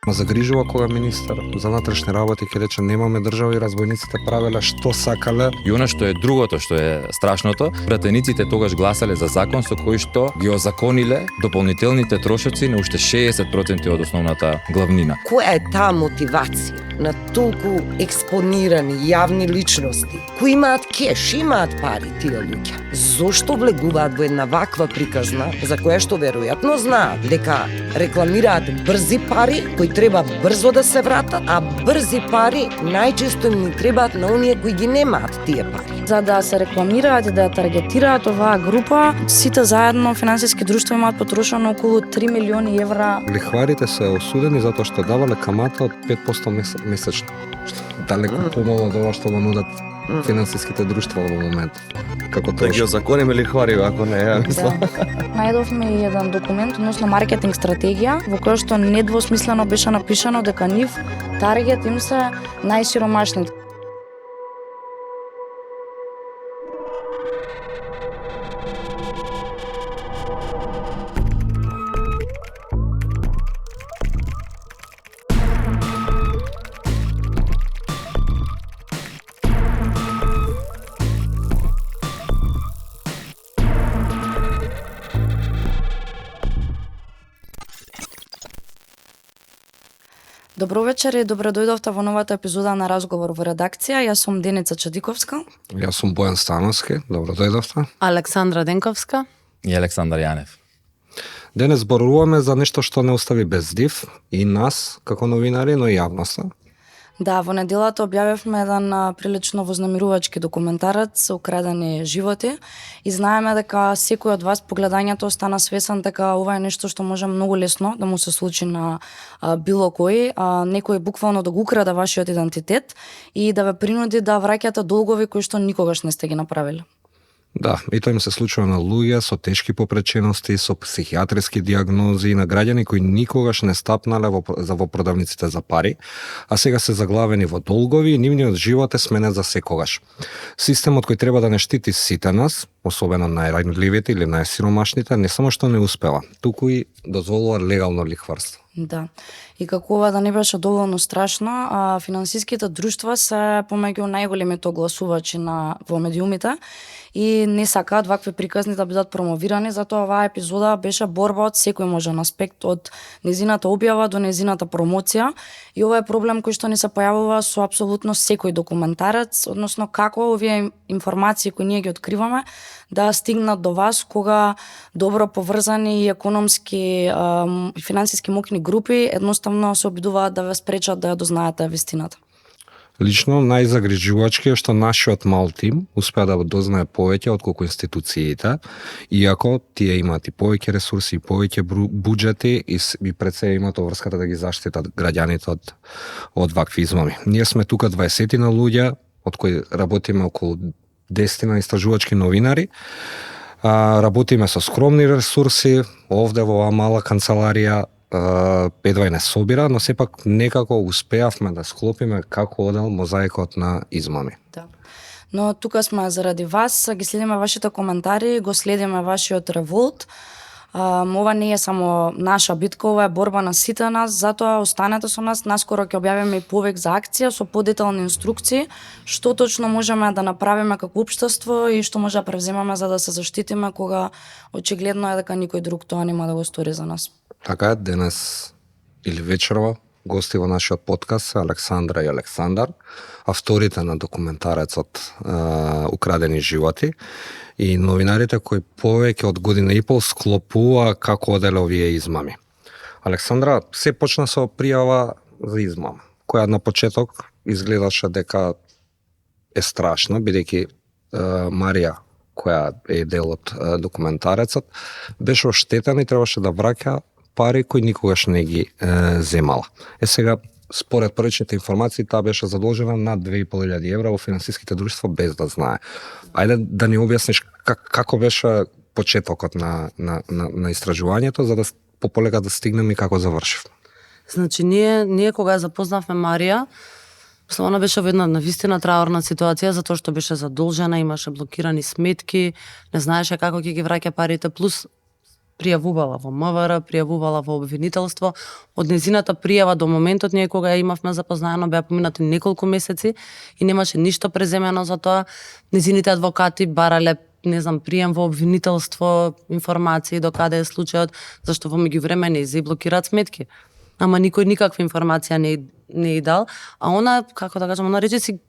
Ма загрижува кога министар за внатрешни работи ќе рече немаме држава и разбойниците правеле што сакале. И она што е другото, што е страшното, пратениците тогаш гласале за закон со кој што ги озакониле дополнителните трошоци на уште 60% од основната главнина. Која е таа мотивација на толку експонирани јавни личности кои имаат кеш, имаат пари тие луѓе? Зошто влегуваат во една ваква приказна за која што веројатно знаат дека рекламираат брзи пари кои треба брзо да се вратат, а брзи пари најчесто им требаат на оние кои ги немаат тие пари. За да се рекламираат и да таргетираат оваа група, сите заедно финансиски друштва имаат потрошено околу 3 милиони евра. Лихварите се осудени затоа што давале камата од 5% месечно. Далеку помало од ова што го нудат финансиските друштва во моментот. Како Да ги озакониме лихвари, ако не е, мислам. Најдовме и еден документ, односно маркетинг стратегија, во која што недвосмислено беше напишано дека нив таргет им се најсиромашните. Добро вечер и добро дојдовте во новата епизода на Разговор во редакција. Јас сум Деница Чадиковска. Јас сум Бојан Становски, добро дојдовте. Александра Денковска. И Александар Јанев. Денес зборуваме за нешто што не остави без див и нас како новинари, но и јавноста. Да, во неделата објавивме еден прилично вознемирувачки документарец Украдени животи и знаеме дека секој од вас по гледањето остана свесен дека ова е нешто што може многу лесно да му се случи на било кој, некој буквално да го украде вашиот идентитет и да ве принуди да враќате долгови кои што никогаш не сте ги направиле. Да, и тоа им се случува на луѓе со тешки попречености, со психијатриски диагнози, на граѓани кои никогаш не стапнале во продавниците за пари, а сега се заглавени во долгови и нивниот живот е сменет за секогаш. Системот кој треба да не штити сите нас, особено најранливите или најсиромашните, не само што не успева, туку и дозволува легално лихварство. Да. И како ова да не беше доволно страшно, финансиските друштва се помеѓу најголемите огласувачи во медиумите и не сакаат вакви приказни да бидат промовирани, затоа оваа епизода беше борба од секој можен аспект, од незината објава до незината промоција, и ова е проблем кој што ни се појавува со апсолутно секој документарец, односно како овие информации кои ние ги откриваме да стигнат до вас кога добро поврзани и економски и финансиски мокни групи едноставно се обидуваат да ве спречат да ја дознаете вистината. Лично најзагрижувачки е што нашиот мал тим успеа да дознае повеќе отколку институциите, иако тие имаат и повеќе ресурси, и повеќе буџети и пред себе имаат врската да ги заштитат граѓаните од вакви измами. Ние сме тука 20 на луѓе, од кои работиме околу 10 истражувачки новинари. Работиме со скромни ресурси, овде во оваа мала канцеларија едва и не собира, но сепак некако успеавме да склопиме како одел мозаикот на измами. Да. Но тука сме заради вас, ги следиме вашите коментари, го следиме вашиот револт. Ова не е само наша битка, ова е борба на сите нас, затоа останете со нас. Наскоро ќе објавиме и повеќе за акција со подетални инструкции, што точно можеме да направиме како општество и што може да превземаме за да се заштитиме кога очигледно е дека никој друг тоа нема да го стори за нас. Така е, денес или вечерва гости во нашиот подкаст се Александра и Александар, авторите на документарецот Украдени животи и новинарите кои повеќе од година и пол склопува како оделе овие измами. Александра, се почна со пријава за измама, која на почеток изгледаше дека е страшна, бидејќи Марија, која е дел од документарецот, беше оштетена и требаше да враќа пари кои никогаш не ги земала. Сега, според првичните информации, таа беше задолжена над 2.500 евра во финансиските друштва без да знае. Ајде да ни објасниш како беше почетокот на истражувањето, за да пополека да стигнеме и како завршив. Значи, ние кога ја запознавме Марија, она беше во една навистина траурна ситуација, затоа што беше задолжена, имаше блокирани сметки, не знаеше како ќе ги враќа парите, плюс пријавувала во МВР, пријавувала во обвинителство. Од незината пријава до моментот ние кога ја имавме запознаено беа поминати неколку месеци и немаше ништо преземено за тоа. Незините адвокати барале не знам, прием во обвинителство, информации до каде е случајот, зашто во меѓувреме не и блокираат сметки. Ама никој никаква информација не и дал, а она, како да кажам, она рече си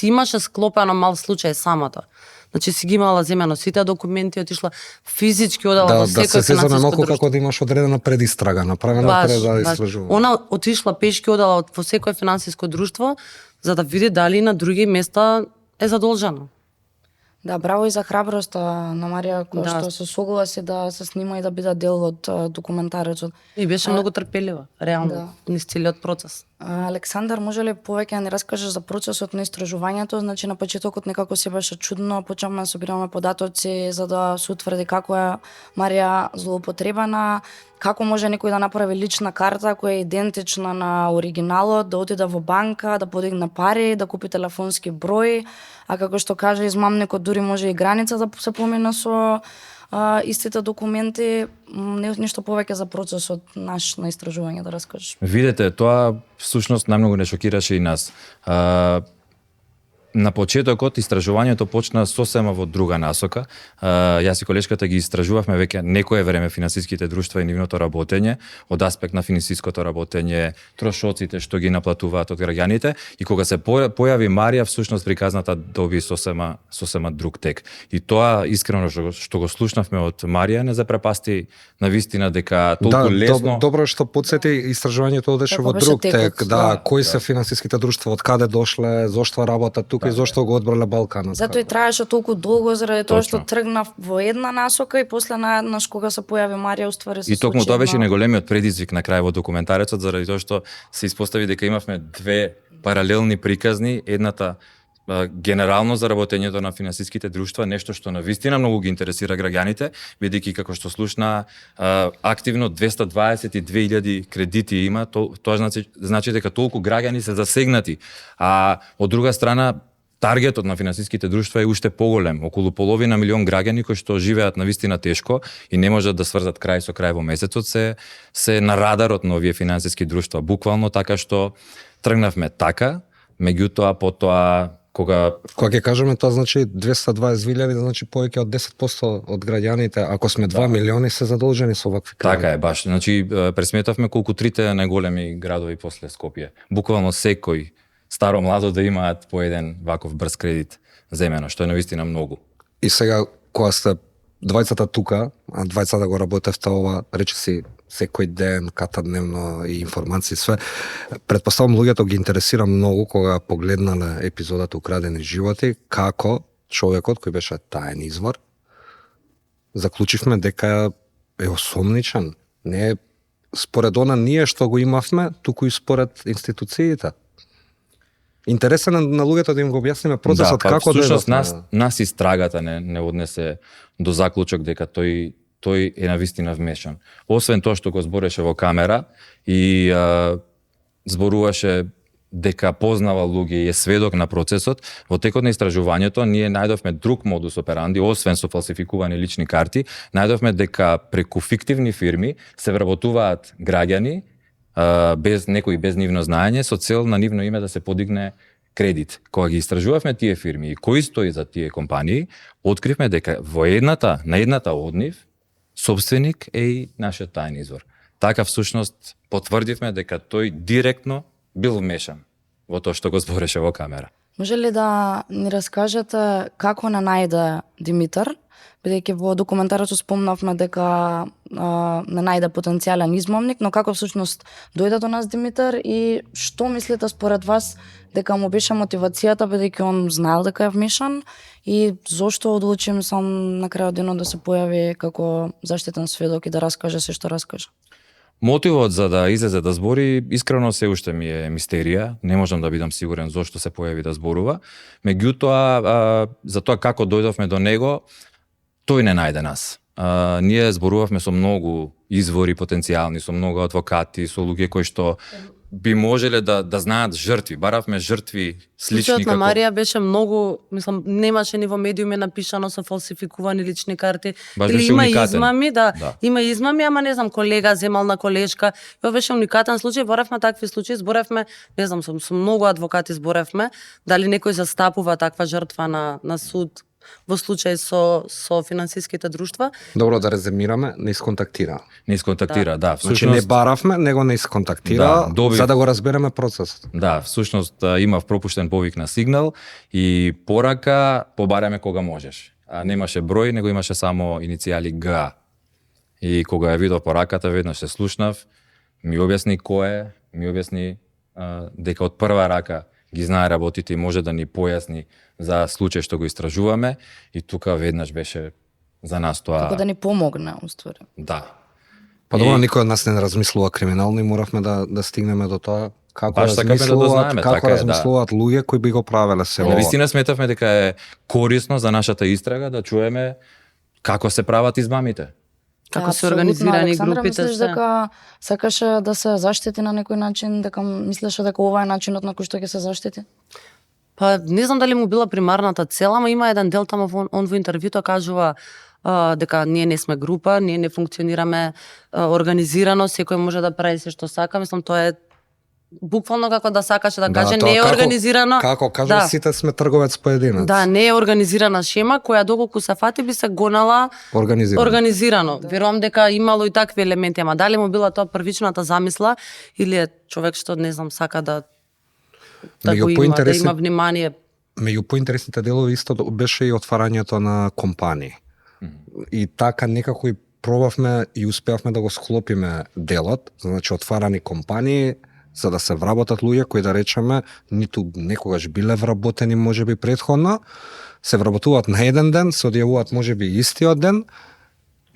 имаше склопено мал случај самата. Значи си ги имала земено сите документи, отишла физички одела во секој се сезаме финансиско малку друштво. како да имаш одредена предистрага направена пред да истражува. Она отишла пешки одела во секој финансиско друштво за да види дали на други места е задолжена. Да, браво и за храброста на Марија која што се согласи да се снима и да биде дел од документарецот. И беше многу трпелива, реално, низ целиот процес. Александар, може ли повеќе да ни раскажеш за процесот на истражувањето? Значи на почетокот некако се беше чудно, почнавме да собираме податоци за да се утврди како е Марија злоупотребена, како може некој да направи лична карта која е идентична на оригиналот, да отиде во банка, да подигне пари, да купи телефонски број, а како што кажа измамникот дури може и граница да се помине со истите документи. Нешто повеќе за процесот наш на истражување да раскажеш. Видете, тоа всушност најмногу не шокираше и нас. На почетокот истражувањето почна сосема во друга насока. Јас и колешката ги истражувавме веќе некое време финансиските друштва и нивното работење, од аспект на финансиското работење, трошоците што ги наплатуваат од граѓаните, и кога се појави Марија, всушност приказната доби сосема друг тек. И тоа искрено што го слушнавме од Марија не запрепасти на вистина дека толку лесно. Добро што подсети истражувањето одеше во друг тек, кои се финансиските друштва, од каде дошле, зошто работат тука и зошто го одбрале Балканот. Затоа и траеше толку долго заради тоа што тргнав во една насока и после наеднаш кога се појави Марија уствари се случи. И токму тоа беше најголемиот предизвик на крај во документарецот, заради тоа што се испостави дека имавме две паралелни приказни, едната генерално за работењето на финансиските друштва, нешто што навистина многу ги интересира граѓаните, бидејќи како што слушна активно 222.000 кредити има, тоа значи дека толку граѓани се засегнати, а од друга страна таргетот на финансиските друштва е уште поголем, околу половина милион граѓани кои што живеат навистина тешко и не можат да сврзат крај со крај во месецот, се на радарот на овие финансиски друштва, буквално, така што тргнавме така, меѓутоа потоа кога ќе кажеме тоа значи 220.000, значи повеќе од 10% од граѓаните, ако сме 2 милиони се задолжени со вакви кредити. Така е баш, значи пресметавме колку трите најголеми градови после Скопје. Буквално секој старо младо да имаат по еден ваков брз кредит земено, што е навистина многу. И сега кога сте двајцата тука, а двајцата го работевте ова, речиси секој ден, катадневно и информации све, предпоставам луѓето ги интересира многу кога погледнале епизодата Украдени животи, како човекот кој беше таен извор, заклучивме дека е осомничен, не е според она ние што го имавме, туку и според институциите. Интересен на луѓето да им го објасниме процесот како да всушност нас истрагата не однесе до заклучок дека тој е навистина вмешан. Освен тоа што го збореше во камера и зборуваше дека познава луѓе и е сведок на процесот, во текот на истражувањето ние најдовме друг модус операнди, освен со фалсификувани лични карти, најдовме дека преку фиктивни фирми се вработуваат граѓани без нивно знаење, со цел на нивно име да се подигне кредит. Кога ги истражувавме тие фирми и кои стои за тие компании, откривме дека на едната од нив собственик е и нашиот таен извор. Така всушност потврдивме дека тој директно бил вмешан во тоа што го збореше во камера. Може ли да ни раскажете како не најде Димитар? Бидејќи во документарот спомнавме дека не најде потенцијален измамник, но како всушност дојде до нас Димитар и што мислите според вас дека му беше мотивацијата, бидејќи он знаел дека е вмешан, и зошто одлучим сам на крајот денот да се појави како заштитен сведок и да раскаже се што раскаже? Мотивот за да излезе да збори искрено се уште ми е мистерија, не можам да бидам сигурен зошто се појави да зборува. Меѓутоа за тоа како дојдовме до него, тој не најде нас. Ние зборувавме со многу извори потенцијални, со многу адвокати, со луѓе кои што би можеле да знаат жртви. Баравме жртви слични Случајот на како Марија беше многу, мислам, немаше ни во медиуми напишано со фалсификувани лични карти. Баш Или беше има уникатен. измами, да, Да. има измами, ама не знам, колега земал на колешка. Тоа беше уникатен случај, баравме такви случаи, зборевме, не знам, со многу адвокати зборевме, дали некој застапува таква жртва на суд во случај со финансиските друштва. Добро, да резимираме, не исконтактира. не исконтактира, да. Значи не баравме, него не исконтактира, Да, добив. за да го разбереме процесот. Да, всушност имав пропуштен повик на сигнал и порака побараме кога можеш. А немаше број, него имаше само иницијали Г. И кога ја видов пораката, веднаш се слушнав, ми објасни кој е, ми објасни дека од прва рака ги знае работите и може да ни појасни за случај што го истражуваме и тука веднаш беше за нас тоа. Како да ни помогне, уствари. Да. Па добро, никој од нас не размислува криминално и моравме да стигнеме до тоа како Баш сакаме да го знаеме, како така е, да. размислуваат луѓе кои би го правеле се На ова. вистина сметавме дека е корисно за нашата истрага да чуеме како се прават измамите. Како се Апсолутно, организирани Александра, групите, мислиш се. дека сакаше да се заштити на некој начин, дека мислеше дека ова е начинот на кој што ќе се заштити? Па не знам дали му била примарната цел, ама има еден дел тамо он во интервјуто кажува дека ние не сме група, ние не функционираме организирано, секој може да прави се што сака. Мислам тоа е буквално како да сакаше да каже тоа не е организирано. Како кажа, Да. сите сме трговец поединец. Да, не е организирана шема која доколку се фати би се гонала организирано. Верувам дека имало и такви елементи, ама дали му била тоа првичната замисла или е човек што не знам сака да Меѓу го има, да поинтересни- има внимание. Меѓу поинтересните делови исто беше и отварањето на компании. И така некако и пробавме и успеавме да го склопиме делот, значи отварани компании за да се вработат луѓе кои да речеме ниту некогаш биле вработени можеби претходно, се вработуваат на еден ден, се одјавуваат можеби истиот ден.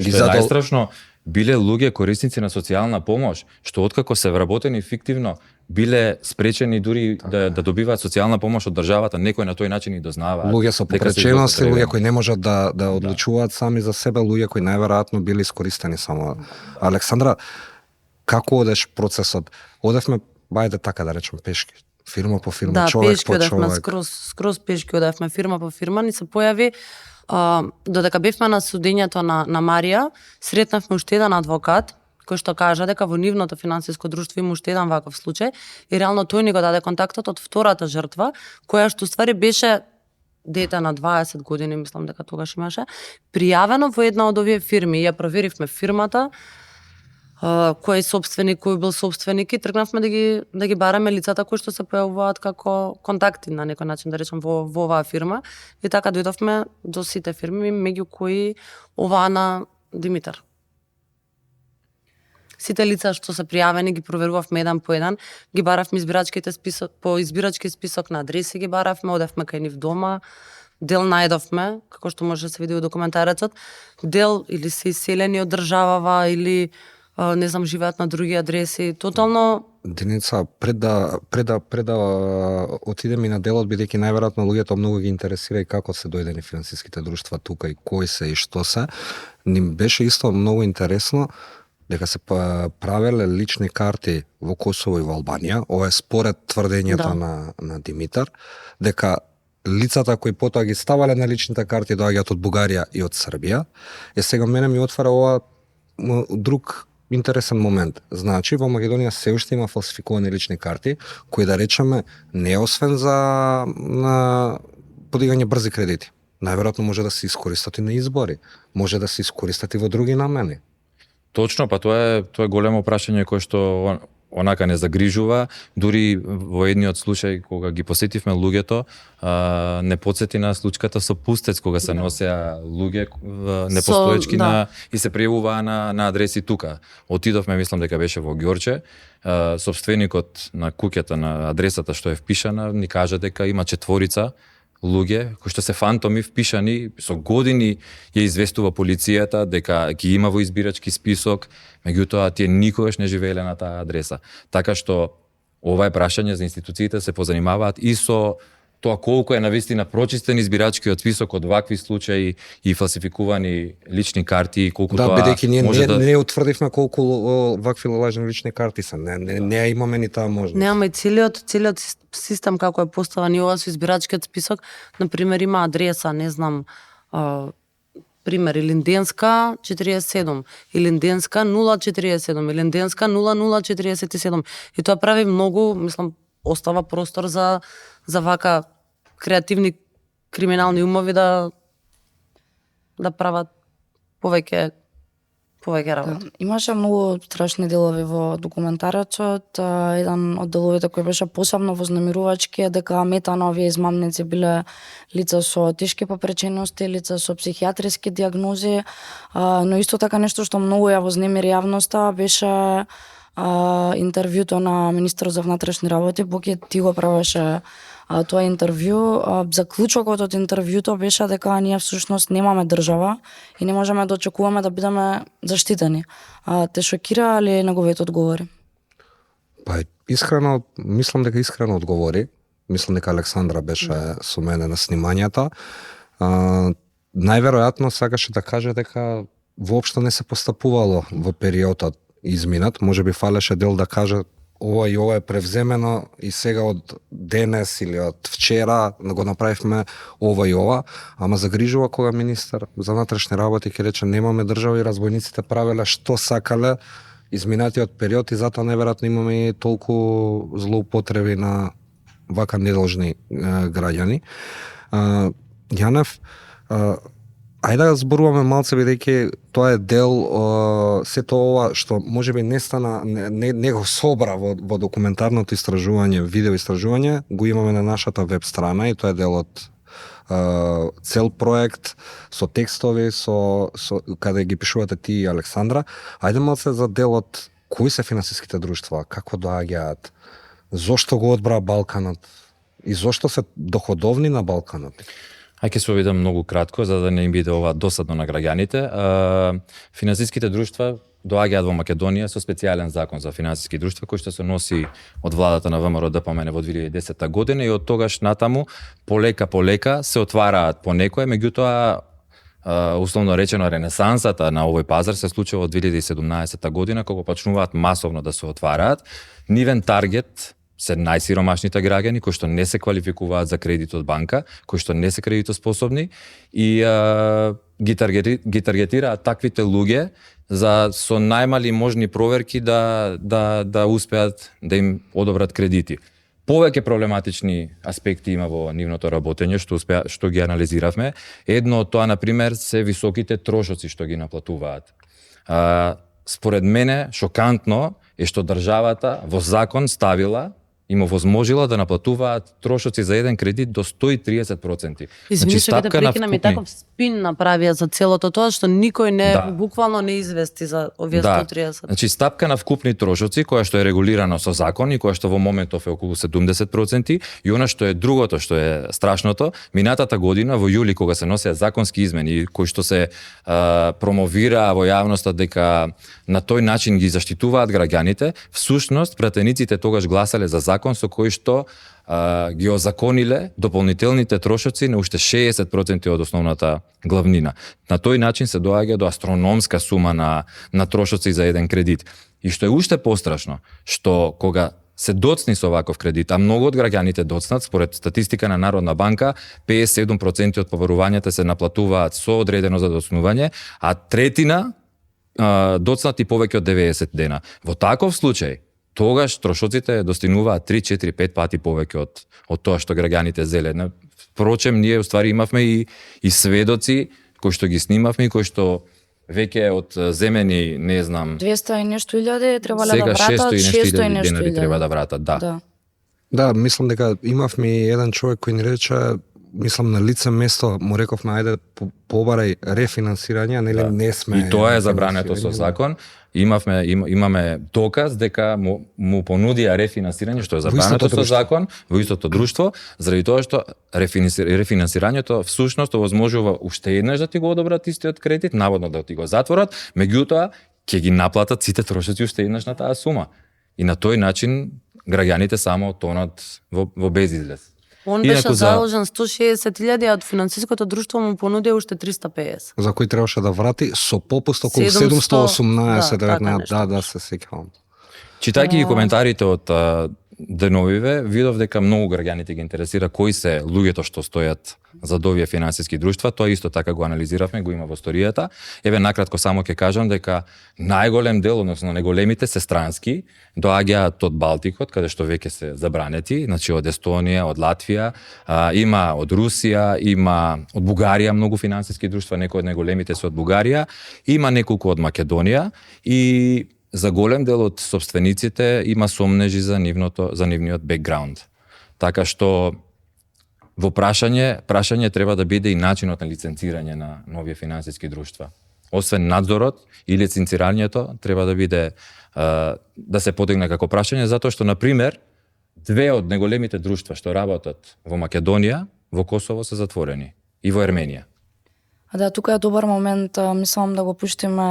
Што е најстрашно, биле луѓе корисници на социјална помош, што откако се вработени фиктивно, биле спречени дури да добиваат социјална помош од државата, некој на тој начин и дознаваат. Луѓе со дека се попречености, злоупотребени. луѓе кои не можат да одлучуваат сами за себе, луѓе кои најверојатно били искористени само. Александра, како одеш процесот? Одевме, бајде така да речем, пешки. Фирма по фирма, Да, човек пешки по одевме, човек. скроз пешки одевме, фирма по фирма, ни се појави додека бевме на судењето на Марија, сретнавме уште еден адвокат кој што кажа дека во нивното финансиско друштво има уште еден ваков случај и реално тој ни го даде контактот од втората жртва, која што ствари беше дете на 20 години, мислам дека тогаш имаше, пријавено во една од овие фирми. Ја проверивме фирмата, кој е собственик, кој бил собственик и тргнавме да ги бараме лицата кои што се појавуваат како контакти на некој начин, да речем, во оваа фирма. И така дојдовме до сите фирми, меѓу кои оваа на Димитар. Сите лица што се пријавени ги проверувавме еден по еден, ги баравме избирачките список, по избирачки список на адреси ги баравме, одевме кај нив дома, дел најдовме, како што може да се види во документарецот, дел или се иселени од државава или не знам, живеат на други адреси, тотално. Деница, пред да отидеме на делот, бидејќи најверојатно луѓето многу ги интересира и како се дојдени финансиските друштва тука и кои се и што се, ним беше исто многу интересно дека се правеле лични карти во Косово и во Албанија, ова е според тврдењето на Димитар, дека лицата кои потоа ги ставале на личните карти доаѓаат од Бугарија и од Србија. Е сега мене ми отвара ова друг интересен момент. Значи, во Македонија се уште има фалсификувани лични карти, кои да речеме не освен за на подигање брзи кредити. Најверојатно може да се искористат и на избори, може да се искористат и во други намени. Точно, па тоа е големо прашање кое што онака не загрижува, дури во едниот случај кога ги посетивме луѓето, не подсети на случката со Пустец кога се носеа луѓе непостоечки и се пријавуваа на адреси тука. Отидовме, мислам дека беше во Ѓорче, собственикот на куќата на адресата што е впишана ни кажа дека има 4 луѓе кои што се фантоми впишани, со години ја известува полицијата дека ги има во избирачки список, меѓутоа тие никогаш не живееле на таа адреса. Така што ова е прашање за институциите се позанимаваат и со тоа колку е навистина прочистен избирачкиот список од вакви случаи и фалсификувани лични карти и колку Да, тоа бидејќи ние може не утврдивме колку вакви лажни лични карти се. Не имаме ни таа можност. Немаме и целиот систем како е поставен и ова со избирачкиот список, на пример има адреса, не знам, пример Илинденска 47, Илинденска 047, Илинденска 0047 и тоа прави многу, мислам, остава простор за вака креативни криминални умови да прават повеќе работа. Имаше многу страшни делови во документарецот. Еден од деловите кој беше посебно вознемирувачки е дека метано овие измамници биле лица со тешки попречености, лица со психијатриски диагнози, но исто така нешто што многу ја вознемири јавноста беше интервјуто на министерот за внатрешни работи. Боки ти го правеше тоа интервју. Заклучокот од интервјуто беше дека ние всушност немаме држава и не можеме да очекуваме да бидеме заштитени. Те шокира ли неговиот одговори? Па искрено, мислам дека искрено одговори. Мислам дека Александра беше со мене на снимањата. Најверојатно сакаше да каже дека воопшто не се постапувало во периодот изминат. Може би фалеше дел да каже ова и ова е превземено и сега од денес или од вчера го направивме ова и ова, ама загрижува кога министер за внатрешни работи ќе рече немаме држава и разбойниците правеле што сакале изминатиот период и затоа неверојатно имаме и толку злоупотреби на вака недолжни граѓани. Јанев, ајде да зборуваме малце, бидејќи тоа е дел сето ова што можеби не стана, не го собра во документарното истражување, видео истражување, го имаме на нашата веб страна и тоа е дел од цел проект со текстови, каде ги пишувате ти и Александра. Ајде малце за делот кои се финансиските друштва, како доаѓаат, зошто го одбра Балканот и зошто се доходовни на Балканот? Ќе се обидам многу кратко, за да не им биде ова досадно на граѓаните. Финансиските друштва доаѓаат во Македонија со специјален закон за финансиски друштва кој што се носи од владата на ВМРО ДПМН во 2010 година и од тогаш натаму полека се отвараат по некое, меѓутоа условно речено ренесансата на овој пазар се случува од 2017 година кога почнуваат масовно да се отвараат. Нивен таргет се најсиромашните граѓани кои што не се квалификуваат за кредит од банка, кои што не се кредитоспособни и ги таргетираат таквите луѓе за со најмали можни проверки да успеат да им одобрат кредити. Повеќе проблематични аспекти има во нивното работење што ги анализиравме. Едно од тоа на пример се високите трошоци што ги наплатуваат. Според мене шокантно е што државата во закон ставила им овозможила да наплатуваат трошоци за еден кредит до 130%. Извини што ќе прекинам, и таков спин направија за целото тоа што никој не буквално не извести за овие 130. Значи стапка на вкупни трошоци која што е регулирана со закон и која што во моментов е околу 70% и она што е другото што е страшното, минатата година во јули кога се носеа законски измени кои што се промовира во јавноста дека на тој начин ги заштитуваат граѓаните, всушност пратениците тогаш гласале за закон со кој што ги озакониле дополнителните трошоци на уште 60% од основната главнина. На тој начин се доаѓа до астрономска сума на трошоци за еден кредит. И што е уште пострашно, што кога се доцни со ваков кредит, а многу од граѓаните доцнат, според статистика на Народна банка, 57% од поверувањата се наплатуваат со одредено задоцнување, а третина доцнати повеќе од 90 дена. Во таков случај, тогаш трошоците достигнуваат 3, 4, 5 пати повеќе од тоа што граѓаните зеле. Впрочем, ние уствари имавме и сведоци кои што ги снимавме и кои што веќе од земени, не знам, 200 и нешто илјади требале да вратат, сега 600 и нешто илјади треба да вратат, да. Да, мислам дека имавме и еден човек кој ни рече, мислам на лице место, му рековме ајде побарај рефинансирање, нели не сме. И тоа е забрането со закон. Имаме доказ дека му понудија рефинансирање што е забрането со закон во истото друштво, заради тоа што рефинансирањето всушност овозможува уште еднаш да ти го одобрат истиот кредит, наводно да ти го затворат, меѓутоа ќе ги наплатат сите трошоци уште еднаш на таа сума. И на тој начин граѓаните само тонат во безизлез. Он беше заложен 160.000, а од финансиското друштво му понуди уште 350. За кој требаше да врати со попуст околу 700, 718, да, така 19, нешто. да, се сеќавам. Читајќи ги коментарите од деновиве, видов дека многу граѓаните ги интересира кои се луѓето што стојат за овие финансиски друштва. Тоа исто така го анализиравме, го има во историјата. Еве накратко само ќе кажам дека најголем дел, односно најголемите се странски, доаѓаат од Балтикот, каде што веќе се забранети, значи од Естонија, од Латвија, има од Русија, има од Бугарија многу финансиски друштва, некои од најголемите се од Бугарија, има неколку од Македонија и за голем дел од собствениците има сомнежи за нивниот бекграунд. Така што во прашање треба да биде и начинот на лиценцирање на овие финансиски друштва. Освен надзорот и лиценцирањето треба да биде да се подигне како прашање, затоа што на пример две од најголемите друштва што работат во Македонија, во Косово се затворени и во Ерменија. Да, тука е добар момент, мислам да го пуштиме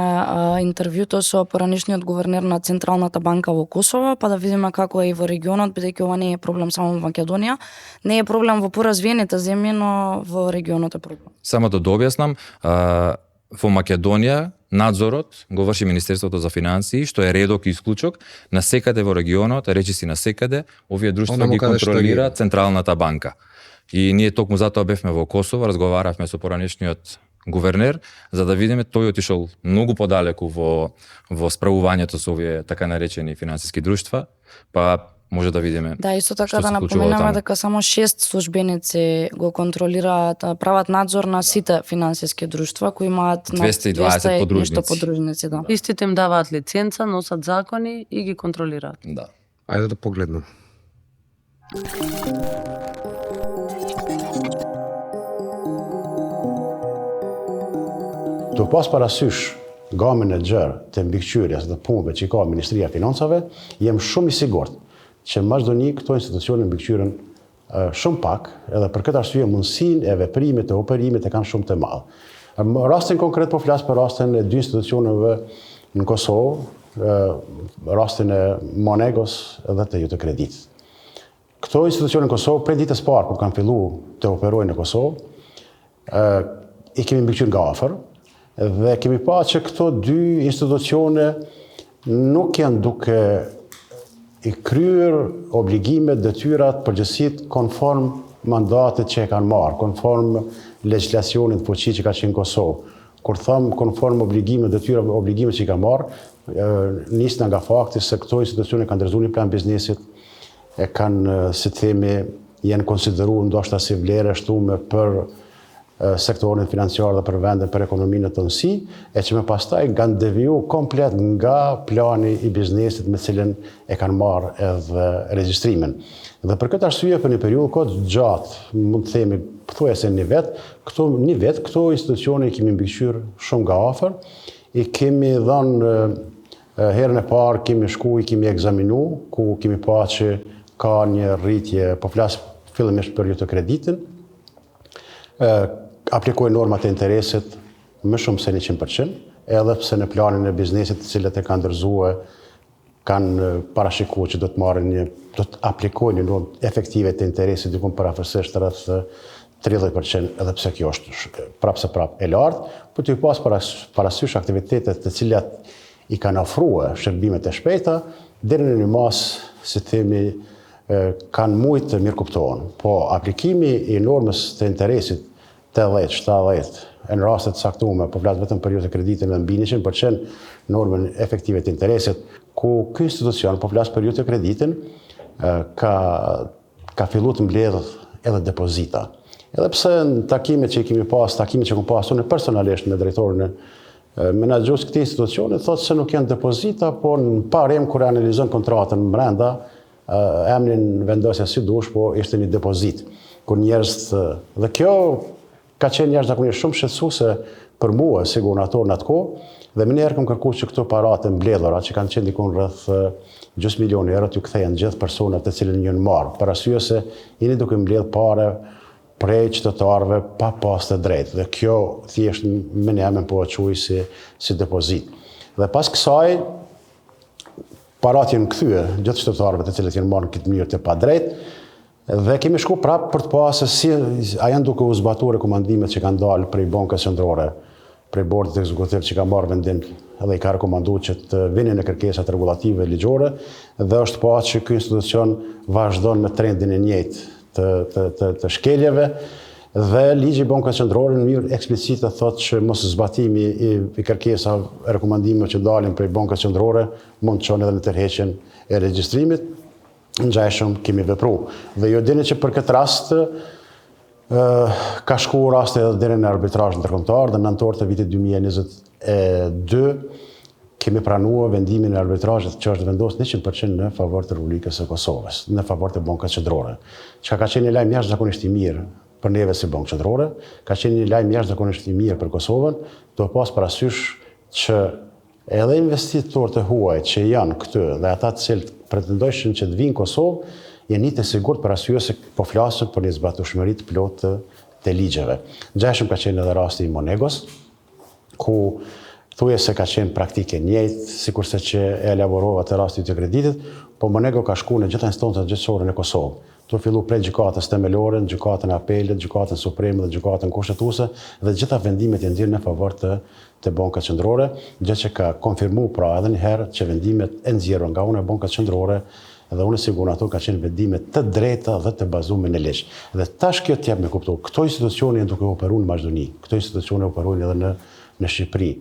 интервјуто со поранешниот гувернер на Централната банка во Косово, па да видиме како е и во регионот, бидејќи ова не е проблем само во Македонија, не е проблем во поразвиените земји, но во регионот е проблем. Само да дообјаснам, во Македонија надзорот го врши Министерството за финансии, што е редок и исклучок, на секаде во регионот, речиси на секаде, овие друштва ги контролира Централната банка. И ние токму затоа бевме во Косово, разговаравме со поранешниот гувернер, за да видиме, тој отишол многу подалеку во справувањето со овие така наречени финансиски друштва, па може да видиме. Да, исто така да напоменеме дека само 6 службеници го контролираат, прават надзор на сите финансиски друштва кои имаат 220 нешто подружници, да. Истите им даваат лиценца, носат закони и ги контролираат. Да. Ајде да погледнем. Të pas parasysh gamën e gjerë të mbikëqyrjes dhe punëve që ka Ministria e Financave, jem shumë i sigurt që vazhdoni këto institucione mbikëqyren shumë pak, edhe për këtë arsye mundësinë e veprimit të operimit e kanë shumë të madh. Rastin konkret po flas për rastin e dy institucioneve në Kosovë, rastin e Monegos dhe të Jutë Kredit. Këto institucione në Kosovë prej ditës parë kur kanë filluar të operojnë në Kosovë, i kemi mbikëqyrë nga afër. Dhe kemi pa që këto dy institucione nuk janë duke i kryer obligimet, detyrat, përgjegjësitë konform mandatit që e kanë marrë, konform legjislacionit fuqi që ka qenë Kosovë. Kur them konform obligimet, detyrat, obligimet që i kanë marrë, nisna nga fakti se këto institucione kanë ndërzuar një plan biznesit, e kanë, si themi, janë konsideruar ndoshta si vlerë shtume për sektorin financiar dhe për vendin, për ekonominë të nësi, e që me pastaj kanë deviju komplet nga plani i biznesit me cilin e kanë marrë edhe regjistrimin. Dhe për këtë arsye, për një periudhë kohë gjatë, mund të themi, pothuajse një vit, këto institucione i kemi mbikëqyrë shumë nga afër, i kemi dhënë herën e parë, kemi shku, i kemi ekzaminu, ku kemi pa që ka një rritje, po flas fillimisht për Jutë Kreditin, aplikojnë normat e interesit më shumë se 100%, edhe pse në planin e biznesit të cilët e kanë ndërzuar kanë parashikuar që do të aplikojnë një normë efektive të interesit diku parafërsisht rreth 30%, edhe pse kjo është prapë e lartë, por të pas parasysh aktivitetet të cilat i kanë ofruar shërbimet e shpejta, deri në një mas, si themi, kanë mujt të mirë kuptohen. Po aplikimi i normës të interesit 80-70 në rastet saktume, po flas vetëm për Jutë Kreditin dhe mbi 100% normën efektive të interesit, ku ky institucion, po flas për Jutë Kreditin, ka filluar të mbledh edhe depozita. Edhe pse në takimet që kemi pas, takimet që kam pasur unë personalisht me drejtorin e menaxhues këtij institucioni, thotë se nuk janë depozita, po në parem kur analizon kontratën brenda, emrin vendosja si dush, po ishte një depozit. Kur njerëz dhe kjo ka qenë njerëz zakonisht shumë shqetësuese për mua si guvernator në atë kohë, dhe më njëherë kam kërkuar që këto paratë mbledhura që kanë qenë diku rreth gjysmë milioni euro t'ju kthehen gjithë personat të cilën janë marrë, për arsye se jeni duke mbledh parë prej qytetarëve pa pas të drejtë. Dhe kjo thjesht më njëherë po e quaj si depozit. Dhe pas kësaj paratë janë kthyer gjithë qytetarëve të cilët janë marrë në këtë mënyrë të padrejtë, Dhe kemi shku prapë për të pasë si a janë duke u zbatu rekomandimet që kanë dalë prej Bankës Qendrore, prej bordit ekzekutiv që ka marrë vendim edhe i ka rekomandu që të vinin në kërkesat regulative ligjore, dhe është pasë që ky institucion vazhdon me trendin e njëjtë të shkeljeve, dhe ligji i Bankës Qendrore në mënyrë eksplicite thotë që mos zbatimi i kërkesave rekomandimeve që dalin prej Bankës Qendrore mund të çon edhe në tërheqjen e regjistrimit. Ngjajshëm kemi vepru. Dhe ju dini që për këtë rast ka shku raste edhe deri në arbitrazh ndërkombëtar, dhe në nëntor të vitit 2022 kemi pranuar vendimin e arbitrazhit që është vendosur 100% në favor të Republikës së Kosovës, në favor të Bankës Qendrore. Çka ka qenë një lajm jashtëzakonisht i mirë për neve si Bankë Qendrore, ka qenë një lajm jashtëzakonisht i mirë për Kosovën, do pas parasysh që edhe investitorët e huaj që janë këtu dhe ata të cilët pretendojnë që të vinë në Kosovë, janë të sigurt për arsye se po flasim për një zbatueshmëri të plotë të ligjeve. Ngjashëm ka qenë edhe rasti i Monegos, ku thujese ka qenë praktike njëjtë, sikurse që e elaborova të rasti të kreditit, po Monego ka shku në gjitha instancat gjyqësore në Kosovë. Tu fillu prej gjykatës themelore, gjykatën apelit, gjykatën supreme dhe gjykatën kushtetuese, dhe gjitha vendimet janë nxjerrë në favor të Bankës Qendrore, gjë që ka konfirmu pra edhe një herë që vendimet e nxjerrura nga una e Bankës Qendrore dhe unë sigur ato ka qenë vendime të drejta dhe të bazuara në ligj. Dhe tash kjo t'jap me kuptu, këto institucione janë duke operuar në Maqedoni, këto institucione operojnë edhe në Shqipëri.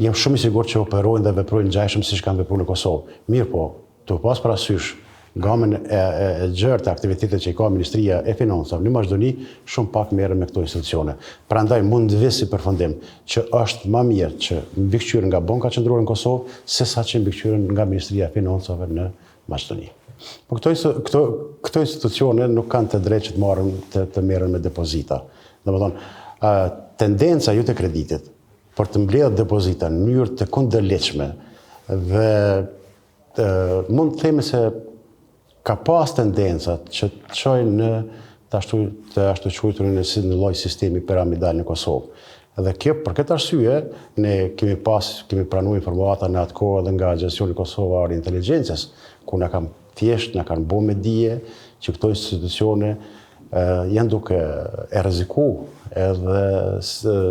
Jam shumë i sigurt që operojnë dhe veprojnë ngjajshëm siç kanë vepruar në Kosovë. Mirë po, të pas parasysh gamën e gjerë të aktivitetet që i ka Ministria e Financave në Maqedoni, shumë pak merren me këto institucione. Prandaj mund të visi përfundim që është më mirë që mbikëqyrën nga Banka Qendrore në Kosovë sesa që mbikëqyrën nga Ministria e Financave në Maqedoni. Po këto institucione nuk kanë të drejtë që të marrin të merren me depozita. Domethënë, tendenca ju të kreditit për të mbledhur depozita në mënyrë të kundërligjshme dhe mund të themi se ka pas tendencat që të çojnë në të ashtu quajturin në lloj sistemi piramidal në Kosovë. Dhe kjo për këtë arsye ne kemi pranuar informata në atë kohë edhe nga Agjencioni Kosovar i Inteligjencës, ku na kanë bërë me dije që këto institucione janë duke e rreziku edhe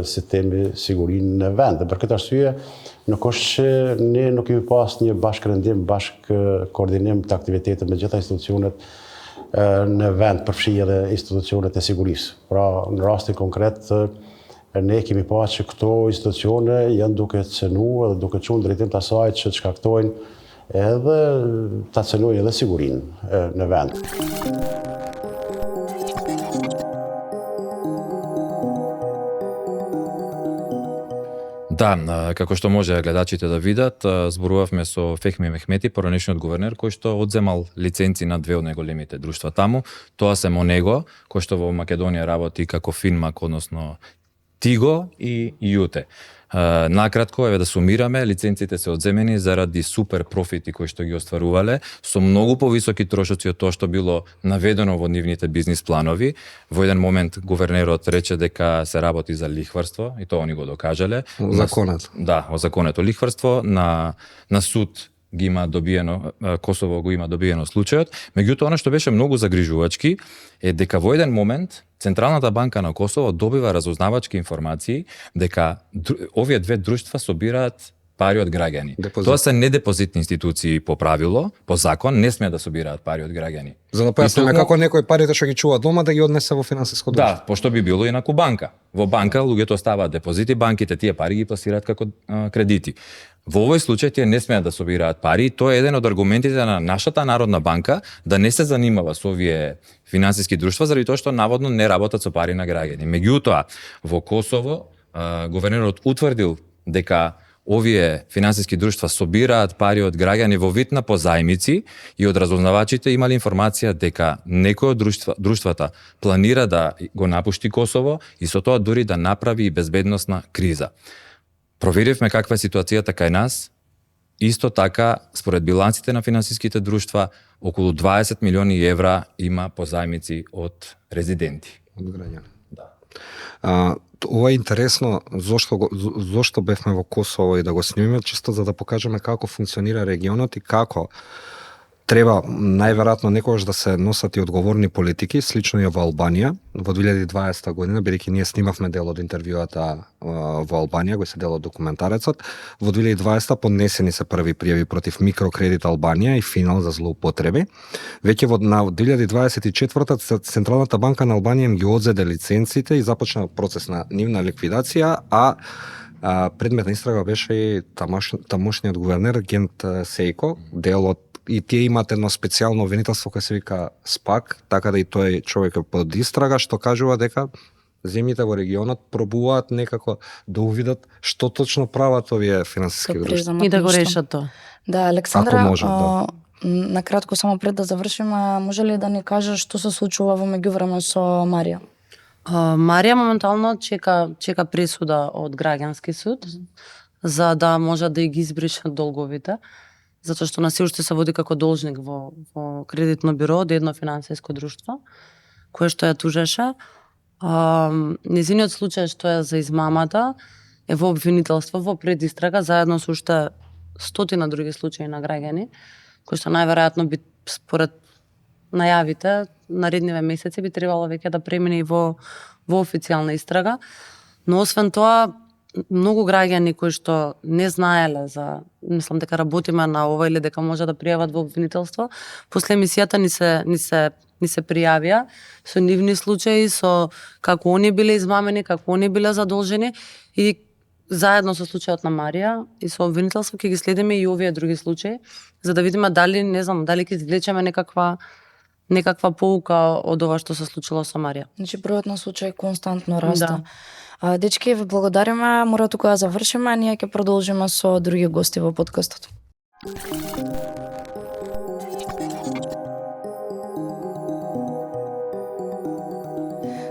sistemi sigurinë në vend. Dhe për këtë arsye nuk është që ne nuk kemi pas një bashkërendim, koordinim të aktivitetet me gjitha institucionet në vend, përfshi edhe institucionet e sigurisë. Pra, në rastin konkret, ne kemi pas që këto institucione janë duke cenu edhe duke qunë drejtim të asaj që të shkaktojnë edhe të cenojnë edhe sigurinë në vend. Да, како што може гледачите да видат, зборувавме со Фехми Мехмети, поранешниот гувернер, кој што одземал лиценци на две од најголемите друштва таму. Тоа се Монего, кој што во Македонија работи како Финмак, односно Тиго и Јуте. Накратко, еве да сумираме, лиценците се одземени заради супер профити кои што ги остварувале, со многу повисоки трошоци од тоа што било наведено во нивните бизнис планови. Во еден момент гувернерот рече дека се работи за лихварство, и тоа они го докажале. Законет. Да, озаконето лихварство, на суд ги има добиено, Косово го има добиено случајот. Меѓутоа, она што беше многу загрижувачки е дека во еден момент Централната банка на Косово добива разузнавачки информации дека овие две друштва собираат пари од граѓани. Тоа се недепозитни институции по правило, по закон, не смеат да собираат пари од граѓани. За да појасниме како некој парите што ги чува дома да ги однесе во финансиско друштво. Да, пошто би било инаку банка. Во банка луѓето оставаат депозити, банките тие пари ги пласираат како кредити. Во овој случај тие не смеат да собираат пари, тоа е еден од аргументите на нашата Народна банка да не се занимава со овие финансиски друштва заради тоа што наводно не работат со пари на граѓани. Меѓутоа, во Косово гувернерот утврдил дека овие финансиски друштва собираат пари од граѓани во вид на позајмици и од разузнавачите имале информација дека некој од друштвата планира да го напушти Косово и со тоа дури да направи и безбедносна криза. Проверивме каква е ситуацијата кај нас. Исто така, според билансите на финансиските друштва, околу 20 милиони евра има позајмици од резиденти. Од граѓани. Да. Ова е интересно, зошто бевме во Косово и да го снимиме, чисто за да покажеме како функционира регионот и како треба најверојатно некогаш да се носат и одговорни политики, слично и во Албанија. Во 2020 година, бидејќи ние снимавме дел од интервјуата во Албанија, кој се дел од документарецот, во 2020 поднесени се први пријави против Микрокредит Албанија и Финал за злоупотреби. Веќе на 2024 Централната банка на Албанија им ги одзеде лиценците и започна процес на нивна ликвидација, предмет на истрага беше и тамошниот гувернер Гент Сејко, дел од и тие имаат едно специјално обвинителство кој се вика СПАК, така да и тој човек е под истрага, што кажува дека земјите во регионот пробуваат некако да увидат што точно прават овие финансиски друштва. И да го решат тоа. Да, Александра, Ако може, да. Накратко само пред да завршиме, може ли да ни кажеш што се случува во меѓувреме со Марија? Марија моментално чека пресуда од граѓански суд за да може да ги избришат долговите, затоа што на се уште се води како должник во кредитно биро од едно финансиско друштво кое што ја тужеше. Незиниот случај што е за измамата е во обвинителство во предистрага заедно со уште стотина други случаи на граѓани кои што најверојатно би според најавите наредниве месеци би требало веќе да премине и во официјална истрага. Но освен тоа, многу граѓани кои што не знаеле за, мислам дека работиме на ова или дека може да пријават во обвинителство, после емисијата ни се пријавија со нивни случаи, со како они биле измамени, како они биле задолжени и заедно со случајот на Марија и со обвинителство ќе ги следиме и овие други случаи, за да видиме дали, не знам, дали ќе извлечеме некаква поука од ова што се случило со Марија. Значи бројот на случаи константно расте. Да. Дечки, ви благодариме, мора тука да завршиме, ние ќе продолжиме со други гости во подкастот.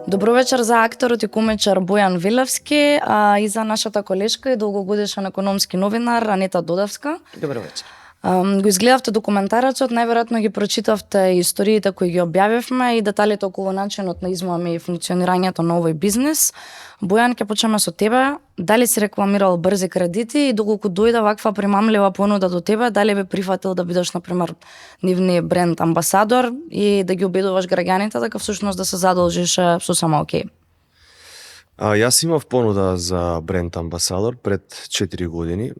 Добро вечер за акторот и комичар Бојан Вилевски и за нашата колешка и долгогодишен економски новинар Анета Додевска. Добро вечер. Го изгледавте документарецот, најверојатно ги прочитавте историите кои ги објавивме и деталите околу начинот на измами и функционирањето на овој бизнис. Бојан, ќе почнеме со тебе. Дали си рекламирал брзи кредити и доколку дојде ваква примамлива понуда до тебе, дали би прифатил да бидеш, например, нивни бренд амбасадор и да ги убедуваш граѓаните дека всушност да се задолжиш сосема окей? Јас имав понуда за бренд амбасадор пред 4 години.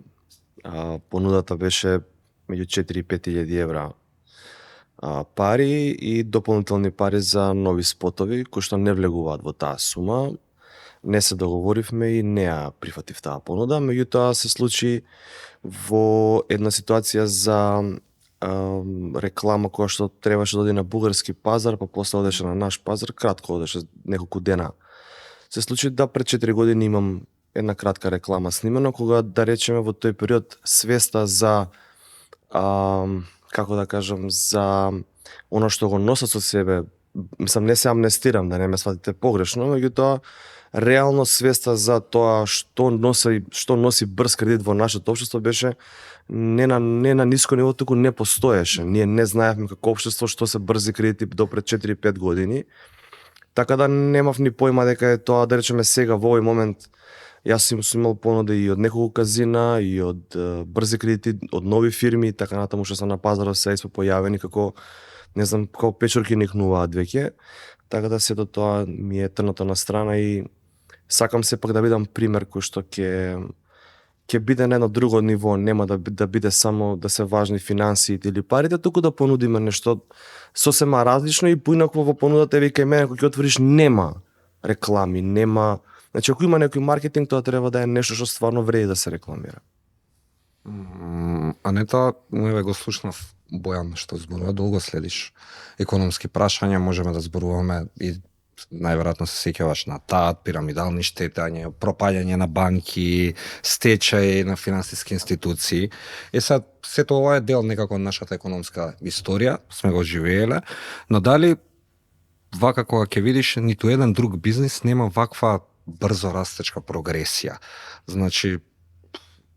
Понудата беше меѓу 4 и 5 илјади евра пари и дополнителни пари за нови спотови кои што не влегуваат во таа сума. Не се договоривме и не ја прифатив таа понуда, меѓутоа се случи во една ситуација за реклама која што требаше да оди на бугарски пазар, па после одеше на наш пазар, кратко одеше неколку дена. Се случи да пред 4 години имам една кратка реклама снимена, кога да речеме во тој период свеста за како да кажам, за оно што го носат со себе, мислам не се амнестирам, да не ме сватите погрешно, меѓутоа реално свеста за тоа што носи брз кредит во нашето општество беше не на ниско ниво, туку не постоеше. Ние не знаевме како општество што се брзи кредити до пред 4-5 години. Така да немав ни појма дека е тоа, да речеме сега во овој момент. Јас сум имал понуди и од неколку казина, и од брзи кредити, од нови фирми, така натаму што се на пазарот се сме појавени како, не знам, како печорки никнуваат веќе. Така да сето тоа ми е трното на страна и сакам сепак да бидам пример кој што ќе биде на едно друго ниво, нема да биде само да се важни финансиите или парите, туку да понудиме нешто сосема различно и поинакво во понудата веќе мене кога ќе отвориш нема реклами, нема. Значи ако има некој маркетинг, тоа треба да е нешто што стварно вреди да се рекламира. Анета, еве го слушнав Бојан што зборува, долго следиш економски прашања, можеме да зборуваме и најверојатно се сеќаваш на ТАТ, пирамидални штетања, пропаѓање на банки, стечај на финансиски институции. Сето ова е дел некако од нашата економска историја, сме го живееле, но дали вака кога ќе видиш, ниту еден друг бизнис нема ваква брзо растечка прогресија. Значи,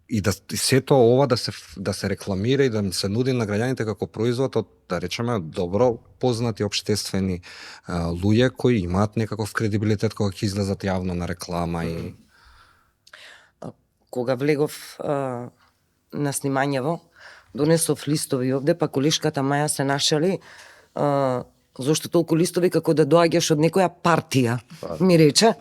и да сето ова да се рекламира и да се нуди на граѓаните како производ од, да речеме, добро познати општествени луѓе кои имаат некаков кредибилитет кога ќе излезат јавно на реклама и Кога влегов на снимањево, донесов листови овде, па колешката Маја се нашали, зошто толку листови како да доаѓаш од некоја партија, ми рече.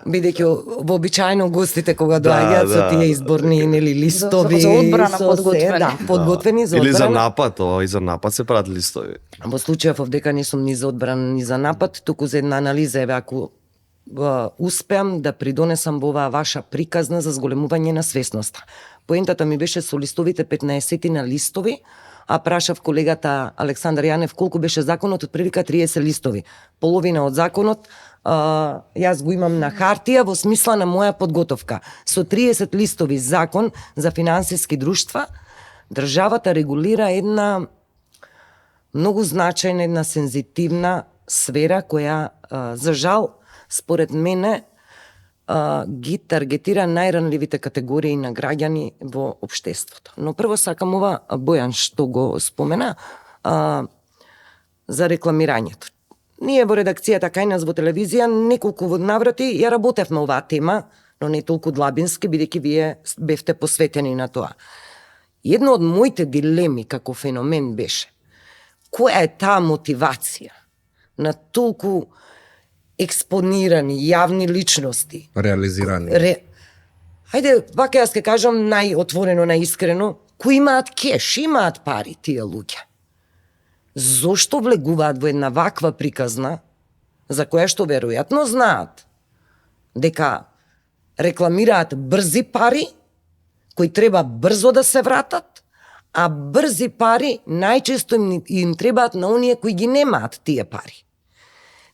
Бидејќи вообичаено гостите кога доаѓаат со тие изборни нели листови, За одбрана со подготвени. Да, подготвени за одбрана. Или за напад, и за напад се прават листови. Во случајов овдека не сум ни за одбрана ни за напад, туку за една анализа, еве ако успеам да придонесам во оваа ваша приказна за зголемување на свесноста. Поентата ми беше со листовите 15 на листови, а прашав колегата Александар Јанев колку беше законот, од прилика 30 листови. Половина од законот јас го имам на хартија во смисла на моја подготовка. Со 30 листови закон за финансиски друштва, државата регулира една многу значајна, една сензитивна сфера која, за жал, според мене, ги таргетира најранливите категории на граѓани во општеството. Но прво сакам ова, Бојан што го спомена, за рекламирањето. Ние во редакцијата кај нас во телевизија неколку наврати ја работевме оваа тема, но не толку длабински, бидејќи вие бевте посветени на тоа. Една од моите дилеми како феномен беше која е таа мотивација на толку експонирани јавни личности, Реализирани. Хајде, вака јас ќе кажам најотворено, најискрено, кои имаат кеш, имаат пари тие луѓе. Зошто влегуваат во една ваква приказна, за која што веројатно знаат дека рекламираат брзи пари, кои треба брзо да се вратат, а брзи пари најчесто им требаат на оние кои ги немаат тие пари.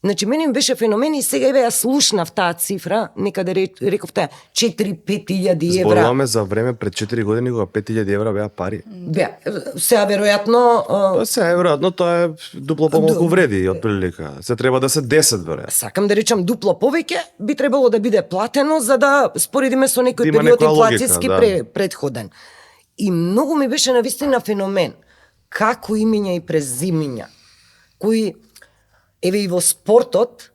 Значи, мене ми беше феномен и сега еве ја слушнав таа цифра, некаде рековте 4-5 илјади евра. Зборуваме за време пред 4 години кога 5000 евра беа пари. Сега веројатно Сега веројатно тоа е дупло помалку вреди од прилика. Се треба да се 10 веројатно. сакам да речам дупло повеќе, би требало да биде платено за да споредиме со некој Има период некоја логика, инфлацијски да. предходен. И многу ми беше навистина феномен како имиња и презимиња кои еве и во спортот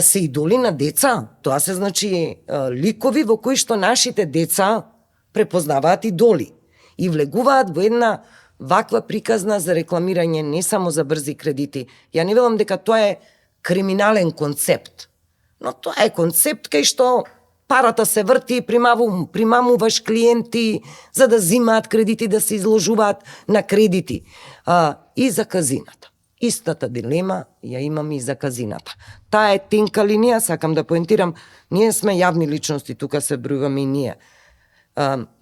се идоли на деца. Тоа се значи ликови во кои што нашите деца препознаваат идоли и влегуваат во една ваква приказна за рекламирање не само за брзи кредити. Ја не велам дека тоа е криминален концепт, но тоа е концепт кај што парата се врти, примамуваш клиенти за да зимаат кредити, да се изложуваат на кредити. И за казината. Истата дилема ја имам и за казината. Таа е тенка линија, сакам да поентирам, ние сме јавни личности, тука се бројуваме и ние.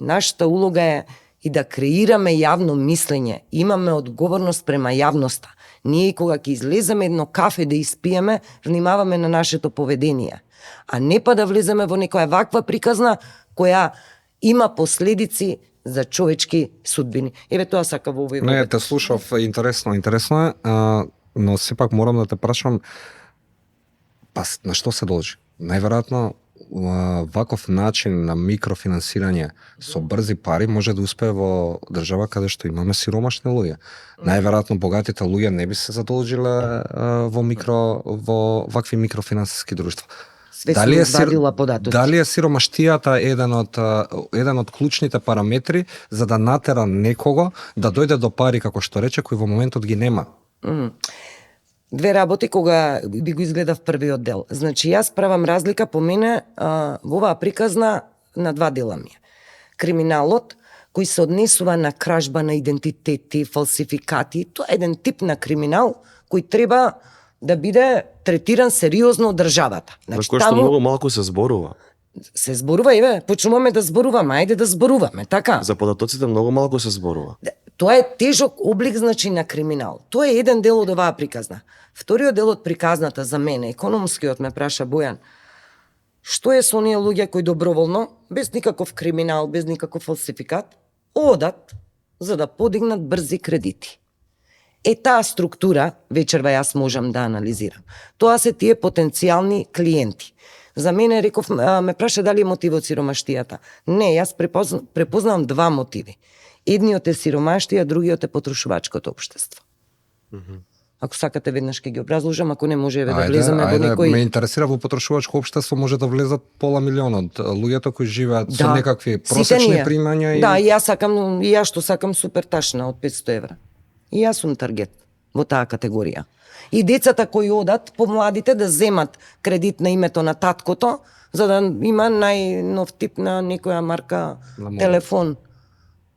Нашата улога е и да креираме јавно мислење, имаме одговорност према јавноста. Ние кога ќе излеземе едно кафе да испиеме, внимаваме на нашето поведение, а не па да влеземе во некоја ваква приказна која има последици за човечки судбини. Еве тоа сака во овој Не, те слушав, интересно е, но сепак морам да те прашам, па на што се должи? Најверојатно ваков начин на микрофинансирање со брзи пари може да успее во држава каде што имаме сиромашни луѓе. Најверојатно богатите луѓе не би се задолжиле во вакви микрофинансиски друштва. Дали е сиромаштијата еден од клучните параметри за да натера некого да дојде до пари, како што рече, кој во моментот ги нема? Две работи кога би го изгледав првиот дел. Значи, јас правам разлика по мене во оваа приказна на два дела ми. Криминалот, кој се однесува на кражба на идентитети, фалсификати, тоа е еден тип на криминал кој треба да биде третиран сериозно од државата. За кој што многу малку се зборува. Се зборува, еве, почнуваме да зборуваме, ајде да зборуваме, така? За податоците многу малку се зборува. Тоа е тежок облик, значи, на криминал. Тоа е еден дел од оваа приказна. Вториот дел од приказната за мене, економскиот, ме праша Бојан, што е со оние луѓе кои доброволно, без никаков криминал, без никаков фалсификат, одат за да подигнат брзи кредити. Таа структура, вечерва јас можам да анализирам. Тоа се тие потенцијални клиенти. За мене, реков, ме праша дали е мотив од сиромаштијата. Не, јас препознавам два мотиви. Едниот е сиромаштија, другиот е потрошувачкото општество. Ако сакате веднаш ќе ги образложам, ако не може да влеземе во ме некој... интересира во потрошувачко општество може да влезат пола милион од луѓето кои живеат со Да. некакви Сите просечни ние. примања и Да, и јас што сакам супер ташна од 500 евра. И јас сум таргет во таа категорија. И децата кои одат, помладите да земат кредит на името на таткото, за да има најнов тип на некоја марка На мобил. телефон.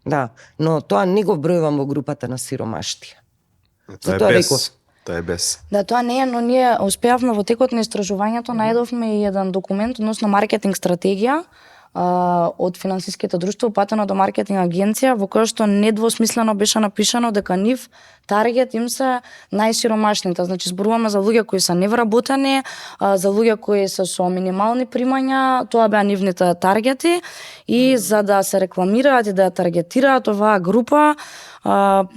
Да, но тоа не го бројувам во групата на сиромашти. Тоа Затоа е реков. без. Тоа е без. Да, тоа не е, но ние успеавме во текот на истражувањето, најдовме и еден документ, односно маркетинг стратегија од финансиските друштва упатено до маркетинг агенција, во која што недвосмислено беше напишано дека нив таргет им се најсиромашните. Значи зборуваме за луѓе кои се невработени, за луѓе кои се со минимални примања, тоа беа нивните таргети и за да се рекламираат и да ја таргетираат оваа група,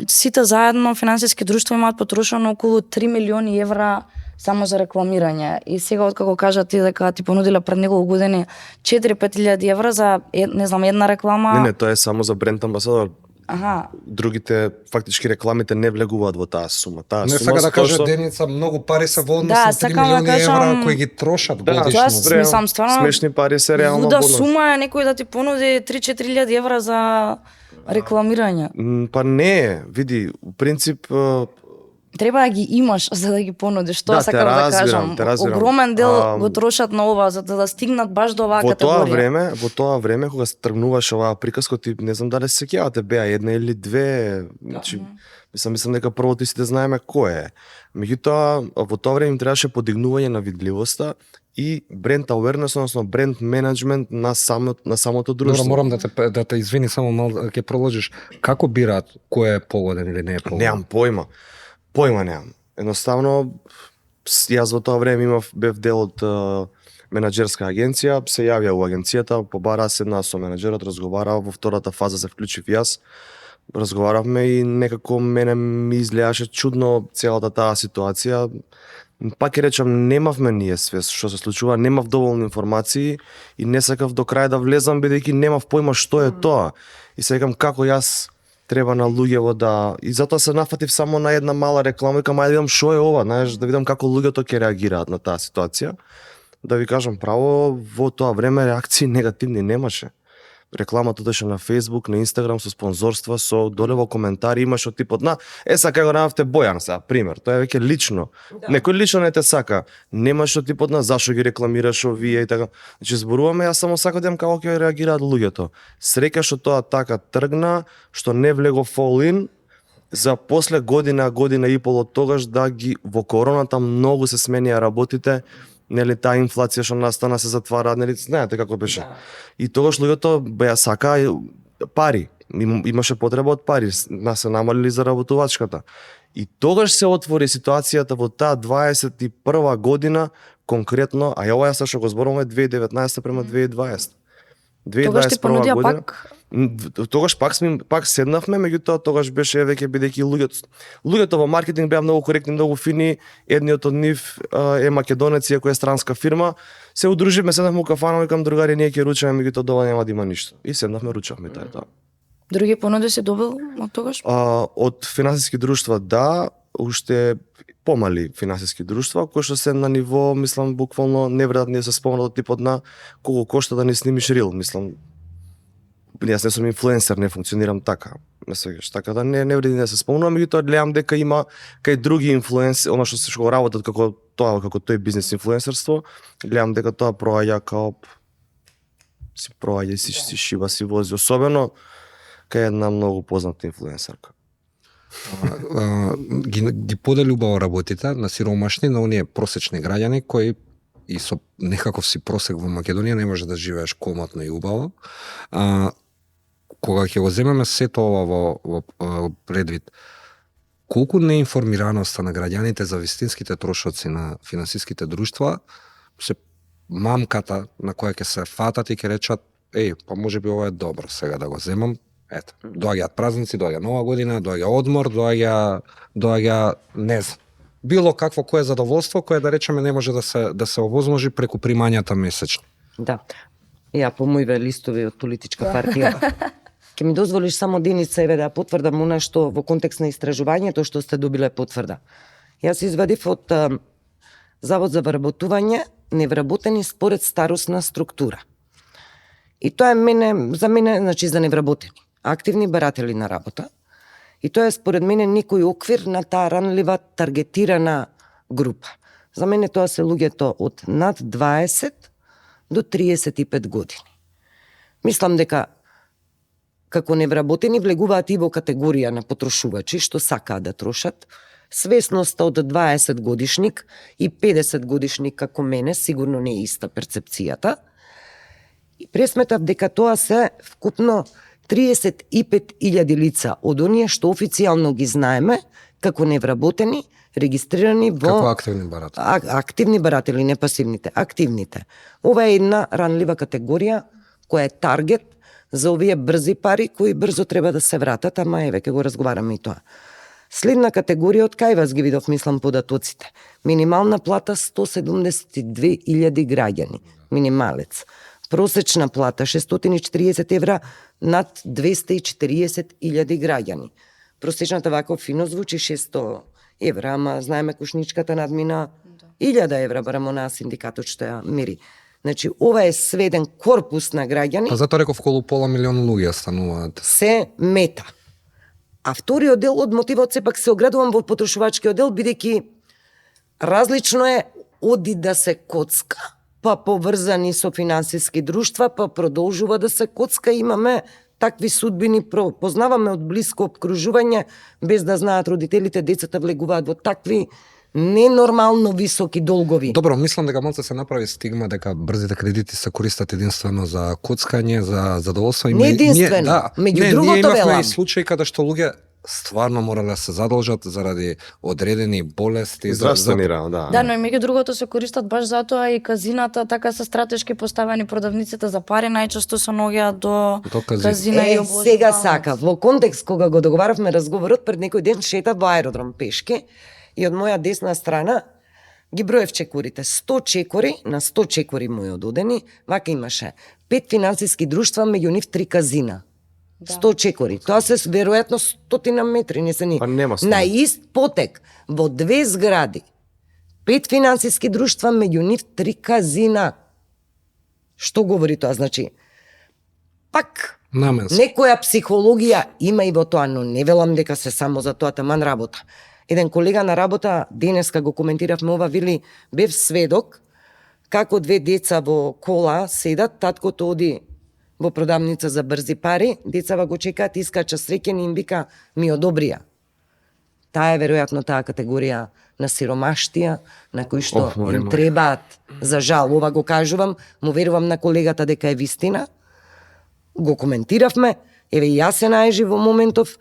сите заедно финансиски друштва имаат потрошено околу 3 милиони евра само за рекламирање. И сега откако кажа ти дека ти понудиле пред неколку години 4-5 илјади евра за не знам една реклама. Не, тоа е само за бренд амбасадор. Аха. Другите фактички рекламите не влегуваат во таа сума. Таа Не сума сака да тоа кажа што- Деница многу пари се во однос Да, на 3 сакам да милиони кажам- евра кои ги трошат Да, годишно. Тоа смислам стварно. смешни пари се реално Луда бонус. сума е некој да ти понуди 3-4 илјади евра за рекламирање. Па не, види, у принцип Треба да ги имаш за да ги понудиш. Тоа Да, те сакам да разбирам, кажам. те разбирам. Огромен дел го трошат на ова за да стигнат баш до оваа во категорија. во тоа време кога се тргнуваше оваа приказка, ти не знам дали се сеќавате, беа една или две, значи мислам дека прво ти сите знаеме кој е. Меѓутоа во тоа време им требаше подигнување на видливоста и бренд awareness, односно бренд менеджмент на самото друштво. Добро, морам да те извини само мал ќе продолжиш. Како бираат кој е погоден или не е погоден? Немам појма. Појма немам. Едноставно, јас во тоа време бев дел од менаџерска агенција, се јавија у агенцијата, побара седна со менаџерот, разговара, во втората фаза се вклучив јас. Разговаравме и некако мене ми изгледаше чудно целата таа ситуација. Пак ќе речам, немавме ние свест што се случува, немав доволно информации и не сакав до крај да влезам бидејќи немав појма што е тоа. И секам како јас треба на луѓево да... И затоа се нафатив само на една мала реклама, викам, ајде да видам што е ова, знаеш, да видам како луѓето ќе реагираат на таа ситуација. Да ви кажам право, во тоа време реакции негативни немаше. Рекламата одеше на Facebook, на Instagram со спонзорства, со доле во коментари имаше од типот на сака го направте Бојан сега, пример. Тоа е веќе лично. Да. Некој лично не те сака. Немаш од типот на зашо ги рекламираш овие и така. Значи зборуваме, јас само сакам да видам како ќе реагираат луѓето. Среќа што тоа така тргна, што не влегов all in, за после година и пол од тогаш да ги во короната многу се сменија работите, нели таа инфлација што настана се затвара, нели знаете како беше. Да. И тогаш луѓето беа сака пари, имаше потреба од пари, се намалили заработувачката. И тогаш се отвори ситуацијата во таа 21 година конкретно, а ова јас што го зборуваме 2019 према 2020. Тогаш ти понудија пак? Тогаш пак седнавме, меѓутоа тогаш беше веќе бидејќи луѓето во маркетинг беа многу коректни, многу фини, едниот од нив е македонец, иако е странска фирма, се удруживме, седнавме у кафана, викам другари, ние ќе ручаме, меѓутоа дова нема да има ништо. И седнавме, ручавме, тоа е тоа. Други понуди си добил од тогаш? Од финансиски друштва да, уште помали финансиски друштва, кои што се на ниво, мислам, буквално не вредат не се спомнат од типот на колку кошта да не снимиш рил, мислам. Јас не сум инфлуенсер, не функционирам така. Не свегаш, така да не вреди да се спомнувам, меѓутоа гледам дека има кај други инфлуенсери, она што го работат како тој бизнес инфлуенсерство, гледам дека тоа проаѓа као си проаѓа, си шиба, си вози, особено кај една многу позната инфлуенсерка. Ги поделјуваа работите на сиромашни, на оние просечни граѓани кои и со некаков си просек во Македонија не може да живееш комотно и убаво. Кога ќе го земеме сето ова во предвид, колку неинформираноста на граѓаните за вистинските трошоци на финансиските друштва се мамката на која ќе се фатат и ќе речат па можеби ова е добро сега да го земам. Ето, доаѓаат празници, доаѓа нова година, доаѓа одмор, доаѓа не знам. Било какво кое задоволство кое да речеме не може да се овозможи преку примањата месечни. Да. Ја по мојве листови од политичка партија. Ке ми дозволиш само Деница еве да потврдам она што во контекст на истражувањето што сте добиле потврда. Јас извадив од Завод за вработување невработени според старосна структура. И тоа е за мене, значи за невработени, активни баратели на работа. И тоа е според мене некој оквир на таа ранлива таргетирана група. За мене тоа се луѓето од над 20 до 35 години. Мислам дека како невработени влегуваат и во категорија на потрошувачи што сакаат да трошат. Свесноста од 20 годишник и 50 годишник како мене сигурно не е иста перцепцијата. И пресметав дека тоа се вкупно 35.000 лица од оние што официјално ги знаеме како невработени, регистрирани во... Како активни баратели. Активни баратели, не пасивните, активните. Ова е една ранлива категорија која е таргет за овие брзи пари кои брзо треба да се вратат, ама еве ќе го разговараме и тоа. Следна категорија од кај вас ги видов, мислам, податоците. Минимална плата 172.000 граѓани, минималец. Просечна плата 640 евра над 240.000 граѓани. Просечната вако фино звучи 600 евра, ама знаеме кушничката надмина 1000 евра, барам онаа синдикатот што ја мери. Значи, ова е сведен корпус на граѓани. Па затоа реков околу пола милион луѓе стануваат. Се мета. А вториот дел од мотивот сепак се оградувам во потрошувачкиот дел, бидејќи различно е оди да се коцка, па поврзани со финансиски друштва, па продолжува да се коцка. Имаме такви судбини, познаваме од блиско обкружување, без да знаат родителите, децата влегуваат во такви ненормално високи долгови. Добро, мислам дека малце се направи стигма дека брзите кредити се користат единствено за коцкање, за задоволство. Не единствено, меѓу другото велам. Ние имавме велам. и случаи каде што луѓе стварно морале да се задолжат заради одредени болести, Здравствени рано, да. Да, но и меѓу другото се користат баш затоа и казината, така се стратешки поставени продавниците за пари, најчесто се наоѓаат до казина и обложуваат. Сега сака, во контекст кога го договаравме разговорот, пред некој ден шетав во аеродром пешки и од моја десна страна ги броев чекорите. 100 чекори, на 100 чекори мои ододени, вака имаше 5 финансиски друштва, меѓу нив 3 казина. 100 чекори. Тоа се веројатно 100 метри, не се ни. Па нема 100. На ист потек, во 2 згради, 5 финансиски друштва, меѓу нив 3 казина. Што говори тоа? Значи, пак, наменски. некоја психологија има и во тоа, но не велам дека се само за тоа таман работа. Еден колега на работа, денеска го коментиравме ова, вели, бев сведок како 2 деца во кола седат, таткото оди во продавница за брзи пари, децава го чекаат, искача среќен и им вика, ми одобрија. Таа е веројатно таа категорија на сиромаштија, на кои што им требаат, за жал, ова го кажувам, му верувам на колегата дека е вистина, го коментиравме, еве и јас се најжи во моментов,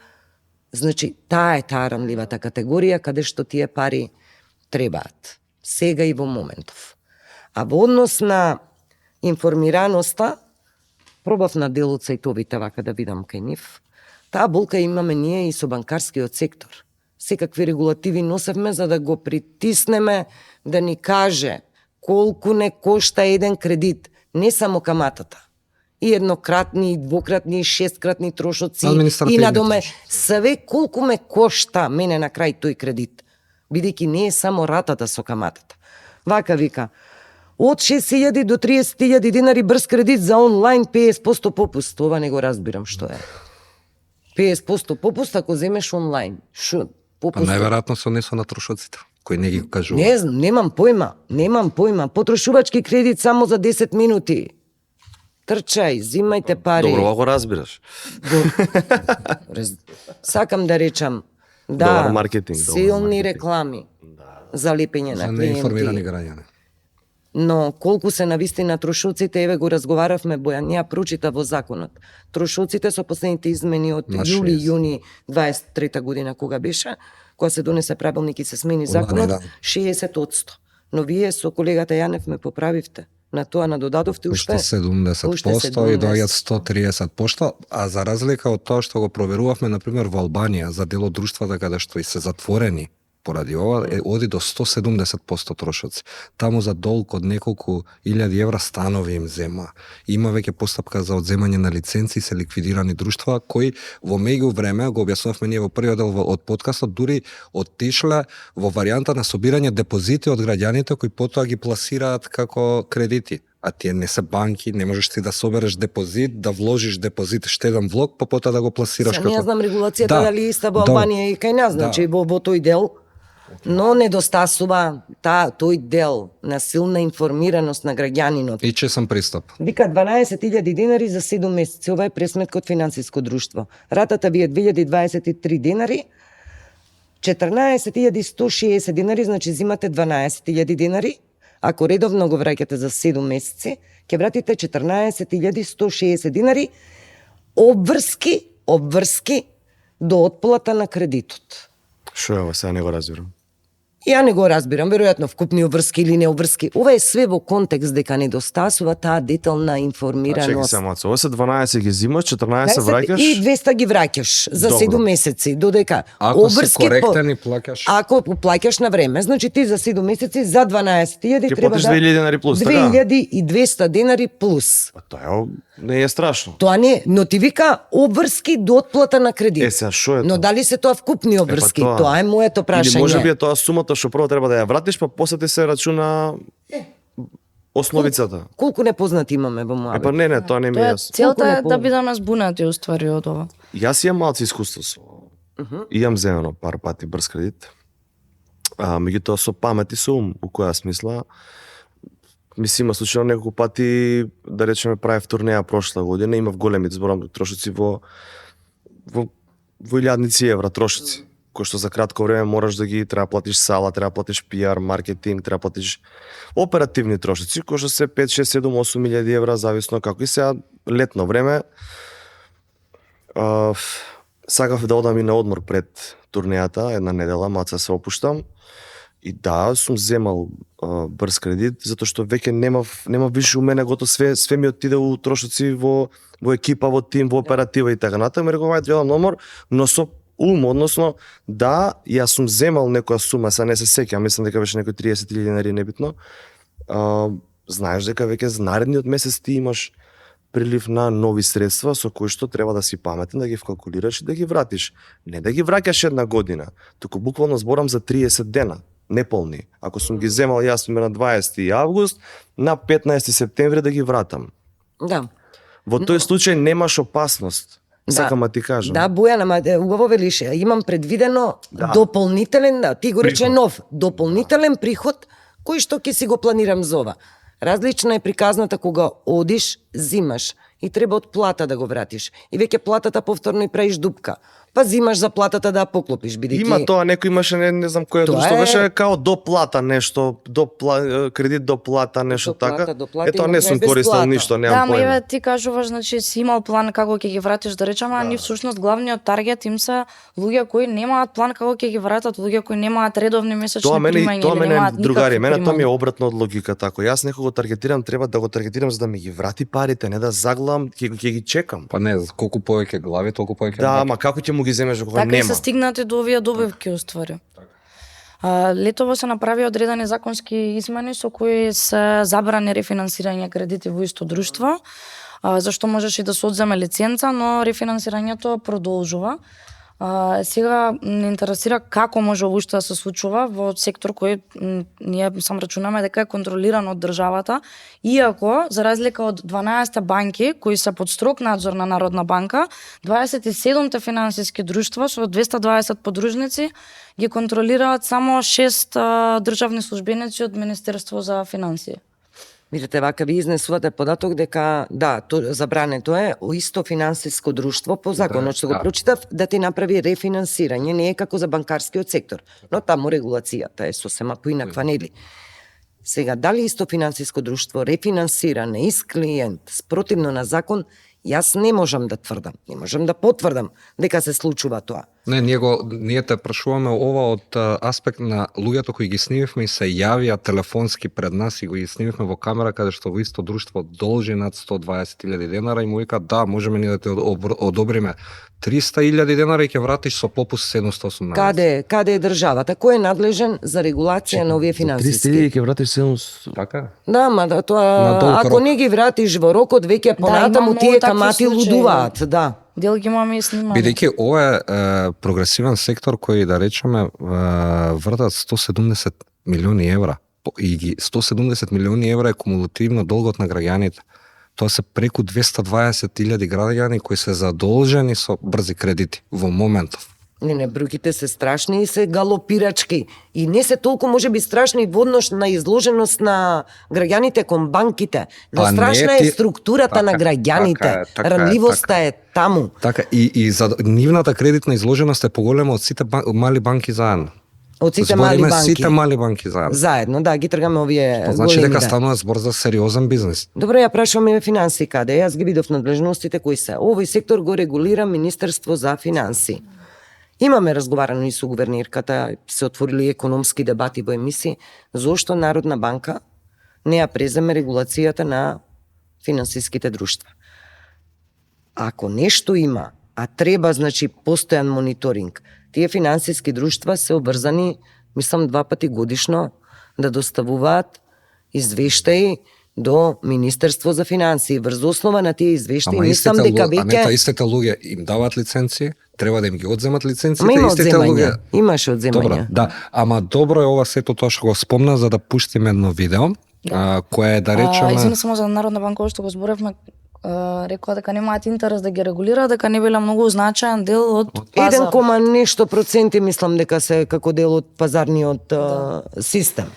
значи таа е таа ранливата категорија каде што тие пари требаат, сега и во моментов. А во однос на информираноста, пробав на дел од сајтовите вака да видам кај нив. Таа болка имаме ние и со банкарскиот сектор. Секакви регулативи носевме за да го притиснеме да ни каже колку не кошта еден кредит, не само каматата. И еднократни, и двократни, и шесткратни трошоци, и надоме све колку ме кошта мене на крај тој кредит. Бидејќи не е само ратата со каматата. Вака вика, од 6.000 до 30.000 динари брз кредит за онлайн 50% попуст. Ова не го разбирам што е. 50% попуст ако земеш онлайн. Шо? Попуст? Па најверојатно се однесува на трошоците, кои не ги кажува. Не знам, немам појма. Потрошувачки кредит само за 10 минути. Трчај, зимајте пари. Добро, ако разбираш. Сакам да речам, Добар маркетинг, добар силни маркетинг. реклами за лепење За на неинформирани клиенти. граѓани. Но колку се навистина трошоците, еве го разговаравме, Бојан, ја прочита во законот. Трошоците со последните измени од На јули, 60. јуни 23 година кога беше, кога се донесе правилник и се смени законот, да. 60%. Но вие со колегата Јанев ме поправивте. На тоа надодадовте уште Уште 70% и доаѓаат 130%, а за разлика од тоа што го проверувавме, например, во Албанија, за дел од друштвата каде што и се затворени поради ова оди до 170% трошоци. Таму за долг од неколку илјади евра станови им зема. Има веќе постапка за одземање на лиценци, се ликвидирани друштва кои во меѓувреме, го објаснувавме ние во првиот дел од подкастот, дури оттишле во варијанта на собирање депозити од граѓаните кои потоа ги пласираат како кредити. А тие не се банки, не можеш ти да собереш депозит, да вложиш депозит штеден влог, па потоа да го пласираш Сега не знам регулацијата дали иста во Да. Албанија и кај нас, значи во тој дел, но недостасува тој дел на силна информираност на граѓанинот. И чесен пристап. Вика 12.000 денари за 7 месеци. Ова е пресметка од финансиско друштво. Ратата ви е 2023 денари, 14.160 денари, значи зимате 12.000 денари. Ако редовно го враќате за 7 месеци, ќе вратите 14.160 денари обврски до отплата на кредитот. Што е ова, сега не го разбирам. Ја не го разбирам, веројатно вкупни обврски или необврски. Ова е све во контекст дека недостасува таа детална Чекай информираност. се, маца, ова се 12 ги зимаш, 14 враќаш. И 200 ги враќаш за Добро. 7 месеци, додека Ако си обврски коректен и плаќаш. Ако плаќаш на време, значи ти за 7 месеци за 12.000 Ќе треба платиш да 2000 денари плюс, така? 2200 денари плюс. Па тоа не е страшно. Тоа не, но ти вика обврски до отплата на кредит. Е, сега што е Но тоа? дали се тоа вкупни обврски? тоа. Тоа е моето прашање. Или можеби е тоа сумата што прво треба да ја вратиш, па после ти се рачуна основицата. Колку непознати имаме во Е, муабет? па не, тоа не ми е Тоа е јасно. целта Колку е не да бидеме збунати уствари од ова. Јас имам малци искуство со. Имам земено пар пати брз кредит. Меѓутоа со памет и со ум, у која смисла, мислам, има случајно неколку пати, да речеме, правев турнеја прошла година, имав големи, зборам, трошоци во илјадници евра трошоци, кои што за кратко време мораш да ги треба платиш сала, треба платиш пиар, маркетинг, треба платиш оперативни трошоци, кои што се 5, 6, 7, 8 милијади евра, зависно како. И сега летно време, сакав да одам и на одмор пред турнејата, една недела, маца се опуштам. И да, сум земал брз кредит, затоа што веќе немав више у мене готово све ми отиде у трошоци во екипа, во тим, во оператива и така натаму. Ме реков ајде одам на одмор, но со ум, односно да, јас сум земал некоја сума, сега не се сеќам, мислам дека беше некои 30.000 денари, небитно. Знаеш дека веќе за наредниот месец ти имаш прилив на нови средства со кои што треба да си паметен, да ги вкалкулираш и да ги вратиш. Не да ги враќаш една година, туку буквално зборам за 30 дена, неполни. Ако сум ги земал јас на 20 август, на 15 септември да ги вратам. Да. Во тој случај немаш опасност. Сакам да ти кажам. Да, Бојана, ма убаво велиш, имам предвидено дополнителен, ти го рече Приход. нов, дополнителен приход кој што ќе си го планирам за ова. Различна е приказната кога одиш, зимаш и треба од плата да го вратиш. И веќе платата повторно и правиш дупка. Па зимаш за платата да ја поклопиш, бидејќи Има тоа, некој имаше не знам кој Тоа друштво, е- беше као доплата нешто, кредит доплата, нешто Доплата, така. доплата, Ето има не крај сум користел бесплата. ништо, Да, немам ама појма. еве ти кажуваш, значи си имал план како ќе ги вратиш, да речеме, а ни всушност главниот таргет им се луѓе кои немаат план како ќе ги вратат, луѓе кои немаат редовни месечни Тоа примања тоа или мене немаат другари, никакви мене тоа ми е примања. обратно од логиката. Ако јас некого таргетирам, треба да го таргетирам за да ми ги врати парите, не да заглам, ќе ги чекам. Па не, колку повеќе глави, толку повеќе. Да, ама како ќе му ги земеш кога Така и нема? се стигнати до овие добивки уствари. Летово се направи одредени законски измени со кои се забрани рефинансирање кредити во исто друштво, зашто можеше и да се одземе лиценца, но рефинансирањето продолжува. Сега не интересира како може уште да се случува во сектор кој ние сам рачунаме дека е контролиран од државата, иако за разлика од 12 банки кои се под строг надзор на Народна банка, 27 финансиски друштва со 220 подружници ги контролираат само 6 државни службеници од Министерство за финансии. Видите, вака ви изнесувате податок дека да, забрането е исто финансиско друштво по законот што го прочитав да ти направи рефинансирање, не е како за банкарскиот сектор, но таму регулацијата е сосема поинаква, нели? Сега, дали исто финансиско друштво рефинансира на ист клиент спротивно на закон, Јас не можам да тврдам, не можам да потврдам дека се случува тоа. Не, ние те прашуваме ова од аспект на луѓето кои ги снимивме и се јавија телефонски пред нас и го ги снимивме во камера каде што во исто друштво должи над 120.000 денара и му вика да, можеме ни да те одобриме 300.000 денара и ќе вратиш со попуст 718. Каде е државата? Кој е надлежен за регулација на овие финансиски? 300.000 ќе вратиш 700. Така? Да, ма да, На тоа долг ако рок. не ги вратиш во рокот веќе понатаму има тие многу такви камати случаи, лудуваат, да. Дел ги имаме и снимани. Бидејќи ова е прогресивен сектор кој да речеме вртат 170 милиони евра и ги 170 милиони евра е кумулативно долгот на граѓаните. Тоа се преку 220.000 граѓани кои се задолжени со брзи кредити во моментов. Не, бројките се страшни и се галопирачки. И не се толку можеби страшни во однос на изложеност на граѓаните кон банките. Но Па не страшна ти- е структурата на така е, граѓаните. така е, Ранливоста е таму. Така и за нивната кредитна изложеност е поголема од сите мали банки заедно. Од сите мали Збориме банки. сите мали банки заедно. Заедно, да, ги тргаме овие Што значи големите. дека станува збор за сериозен бизнес. Добро, ја прашуваме финанси каде. Јас ги видов надлежностите кои се. Овој сектор го регулира Министерство за финанси. Имаме разговарано и со гувернерката, се отворили економски дебати во емисии, зошто Народна банка не ја преземе регулацијата на финансиските друштва. Ако нешто има, а треба, значи, постојан мониторинг, тие финансиски друштва се обврзани, мислам, 2 пати годишно да доставуваат извештаи до Министерство за финансии. Врз основа на тие извештаи, мислам дека а не таа веќе... истите луѓе им даваат лиценци, треба да им ги одземат лиценците, Ама има истите одземање, луѓе. имаше одземање. Добро, да, ама добро е ова сето тоа што го спомна за да пуштиме едно видео, кое е да речеме... Извини само за Народна банка, што го зборевме, рекоа дека немаат интерес да ги регулира, дека не биле многу значаен дел од пазар. 1, нешто проценти мислам дека се како дел од пазарниот систем.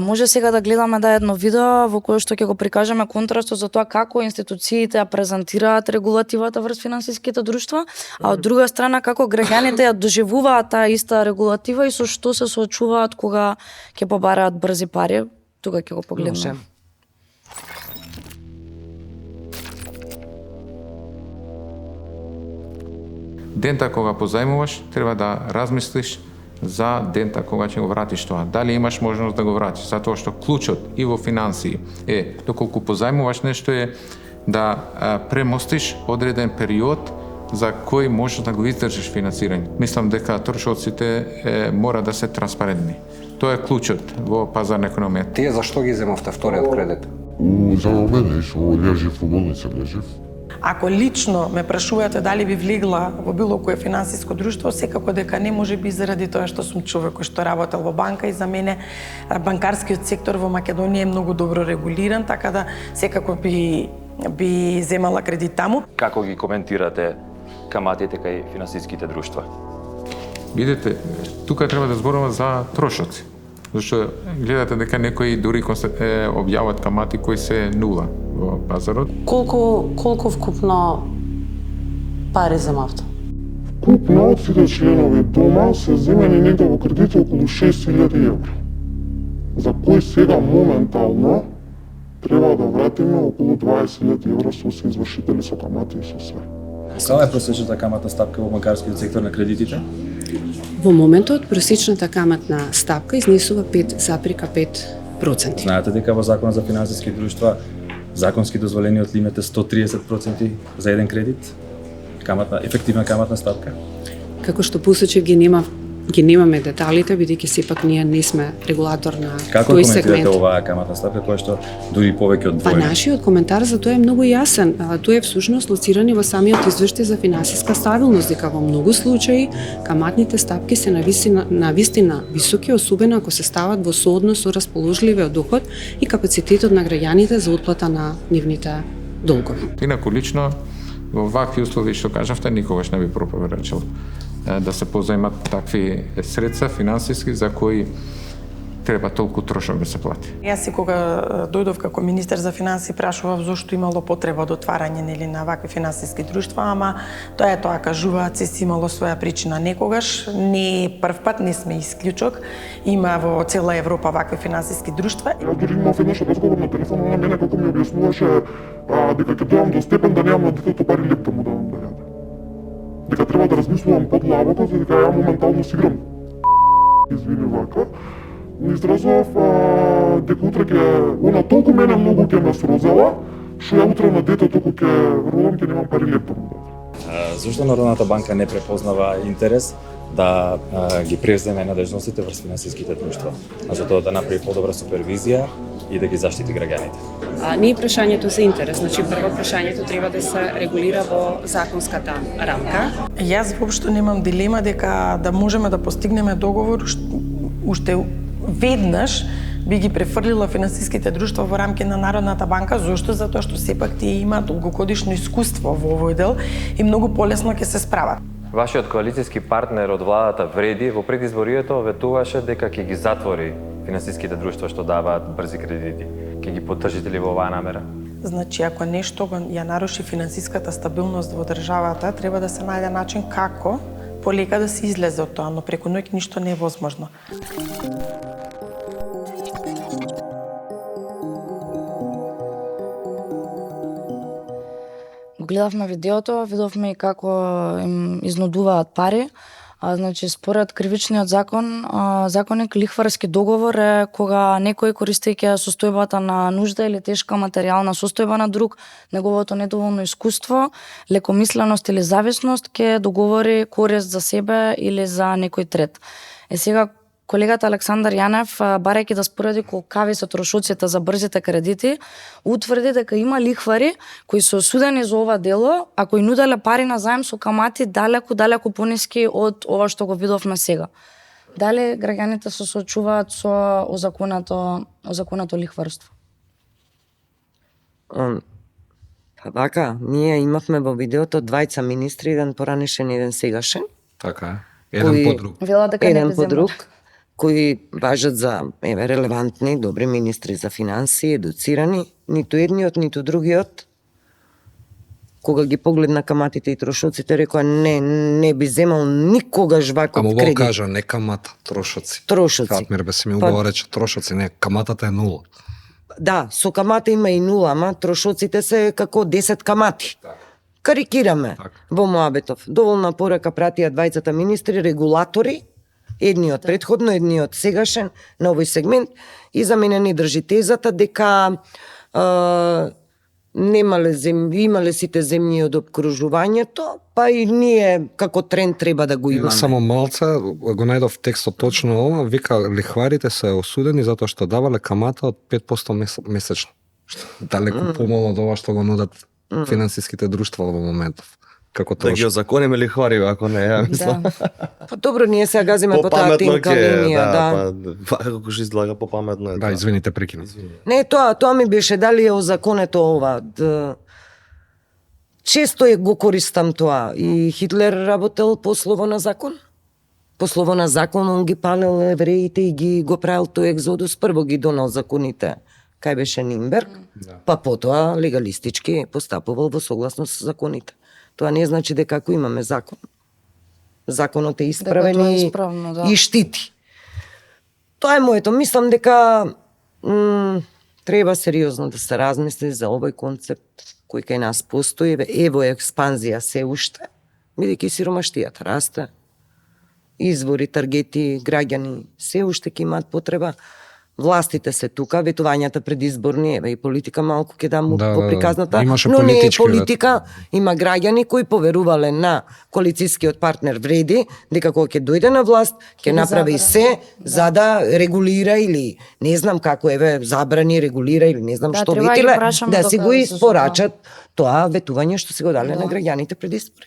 Може сега да гледаме едно видео во кое што ќе го прикажеме контрастот за тоа како институциите ја презентираат регулативата врз финансиските друштва, а од друга страна како граѓаните ја доживуваат таа иста регулатива и со што се соочуваат кога ќе побараат брзи пари. Тука ќе го погледнеме. Дента кога позајмуваш, треба да размислиш за дента кога ќе го вратиш тоа. Дали имаш можност да го вратиш? Затоа што клучот и во финансии е, доколку позајмуваш нешто е да премостиш одреден период за кој можеш да го издржиш финансирање. Мислам дека трошоците мора да се транспарентни. Тоа е клучот во пазарна економија. Тие зашто ги земавте вториот кредит? За мене, што лежив во болница, лежив. Ако лично ме прашувате дали би влегла во било кое финансиско друштво, секако дека не, може би заради тоа што сум човек кој што работел во банка и за мене банкарскиот сектор во Македонија е многу добро регулиран, така да секако би земала кредит таму. Како ги коментирате каматите кај финансиските друштва? Видете, тука треба да зборуваме за трошоци. Зашто гледате дека некои дури објават камати кои се нула во пазарот. Колку вкупно пари земавте? Вкупно од сите членови дома се земени негде во кредити околу 6.000 евра. За кој сега моментално треба да вратиме околу 20.000 евра со се извршители со камати и со све. Каква е просечната каматна стапка во банкарскиот сектор на кредитите? Во моментот просечната каматна стапка изнесува 5,5%. Знаете дека во Законот за финансиски друштва законски дозволениот лимит е 130% за еден кредит? Ефективна каматна стапка? Како што посочив ги немаме деталите, бидејќи сепак ние не сме регулатор на Како тој коментирате сегмент. оваа каматна стапка која што дури повеќе од Па двојна? нашиот коментар за тоа е многу јасен. Тоа е всушност лоцирани во самиот извештај за финансиска стабилност, дека во многу случаи каматните стапки се на вистина високи, особено ако се стават во сооднос со расположливиот доход и капацитетот на граѓаните за отплата на нивните долгови. Инаку лично во вакви услови што кажавте никогаш не би пропорачал да се позајмат такви средства финансиски за кои треба толку трошок да се плати. Јас и кога дојдов како министер за финансии прашував зошто имало потреба од отварање на вакви финансиски друштва, ама тоа кажуваат се имало своја причина. Некогаш не е прв пат, не сме исклучок. Има во цела Европа вакви финансиски друштва. Јас дури имав еднаш разговор на телефон, она мене како ми објаснуваше дека ќе дојам до степен да немам на детето пари леп да му давам да јаде. Дека треба да размислувам подлабоко, за дека ја моментално си играм извини вака, ми изразував дека утре ќе она толку мене многу ќе ме срозала, што ја утре на детето кога ќе родам ќе немам пари леп да му дадам. Зошто Народната банка не препознава интерес да ги превземе надежностите врз финансиските друштва, а за тоа да направи подобра супервизија и да ги заштити граѓаните? Не е прашањето за интерес, значи прво прашањето треба да се регулира во законската рамка. Јас воопшто немам дилема дека да можеме да постигнеме договор уште веднаш би ги префрлила финансиските друштва во рамки на Народната банка. Зошто? Затоа што сепак тие имаат долгогодишно искуство во овој дел и многу полесно ќе се справат. Вашиот коалицијски партнер од владата Вреди во предизборието ветуваше дека ќе ги затвори финансиските друштва што даваат брзи кредити. Ќе ги поддржите ли во оваа намера? Значи, ако нешто ја наруши финансиската стабилност во државата, треба да се најде начин како полека да се излезе од тоа, но преку ноќ ништо не е возможно. Го гледавме видеото, видовме и како им изнудуваат пари. Значи, според кривичниот законник, лихварски договор е кога некој користејќи состојбата на нужда или тешка материјална состојба на друг, неговото недоволно искуство, лекомисленост или зависност ќе договори корист за себе или за некој трет. Сега колегата Александар Јанев, барајќи да спореди колкави се трошоците за брзите кредити, утврди дека има лихвари кои се осудени за ова дело, а кои нуделе пари на заем со камати далеку пониски од ова што го видовме сега. Дали граѓаните се соочуваат со озаконето лихварство? Вака, ние имавме во видеото двајца министри, еден поранешен и еден сегашен. Така е. Еден по друг. Вела дека не Еден по друг, кои важат за релевантни, добри министри за финансии, едуцирани, ниту едниот, ниту другиот. Кога ги погледна каматите и трошоците, рекоа не би земал никогаш ваков кредит. кредит. Ама кажа не камата, трошоци. Трошоци. Фатмир бе се ми убаво рече трошоци, не, каматата е нула. Да, со камата има и нула, ама трошоците се како 10 камати. Карикираме во Моабетов. Доволна порака пратија двајцата министри, регулатори, едниот предходно, едниот сегашен, на овој сегмент, и за мене не држи тезата дека имале сите земји од обкружувањето, па и ние како тренд треба да го имаме. Само малце, го најдов текстот точно ова, вика лихварите се осудени затоа што давале камата од 5% месечно. Далеку помало од ова што го нудат финансиските друштва во моментов. Како да ги озакониме лихвари, ако не, ја мислам. Па добро, ние се газиме по таа тинка линија, да. Како што излага попаметно е. Да, извините, прекина. Не, тоа ми беше дали е озаконето ова. Често го користам тоа. И Хитлер работел по слово на закон. По слово на закон он ги палел евреите и го правил тој екзодус, прво ги донал законите. Кај беше Нимберг, па потоа легалистички постапувал во согласност со законите. Тоа не значи дека ако имаме закон, законот е исправен и штити. Тоа е моето. Мислам дека треба сериозно да се размисли за овој концепт кој кај нас постои. Ево експанзија се уште, бидејќи сиромаштијата расте, извори, таргети, граѓани се уште ќе имаат потреба. Властите се тука, ветувањата предизборни, еве и политика малку ќе дам во приказната, но не е политика, има граѓани кои поверувале на коалицијскиот партнер Вреди, дека кога ќе дојде на власт, ќе направи се за да регулира или не знам како, еве, забрани, регулира или не знам што ветиле, да си го испорачат тоа ветување што се го дале на граѓаните пред избори.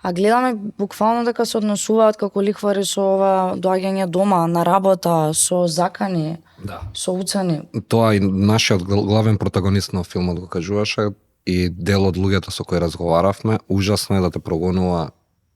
А гледаме буквално дека се однесуваат како лихвари со ова доаѓање дома, на работа, со закани, со уцени. Тоа и нашиот главен протагонист на филмот го кажуваше и дел од луѓето со кои разговаравме, ужасно е да те прогонува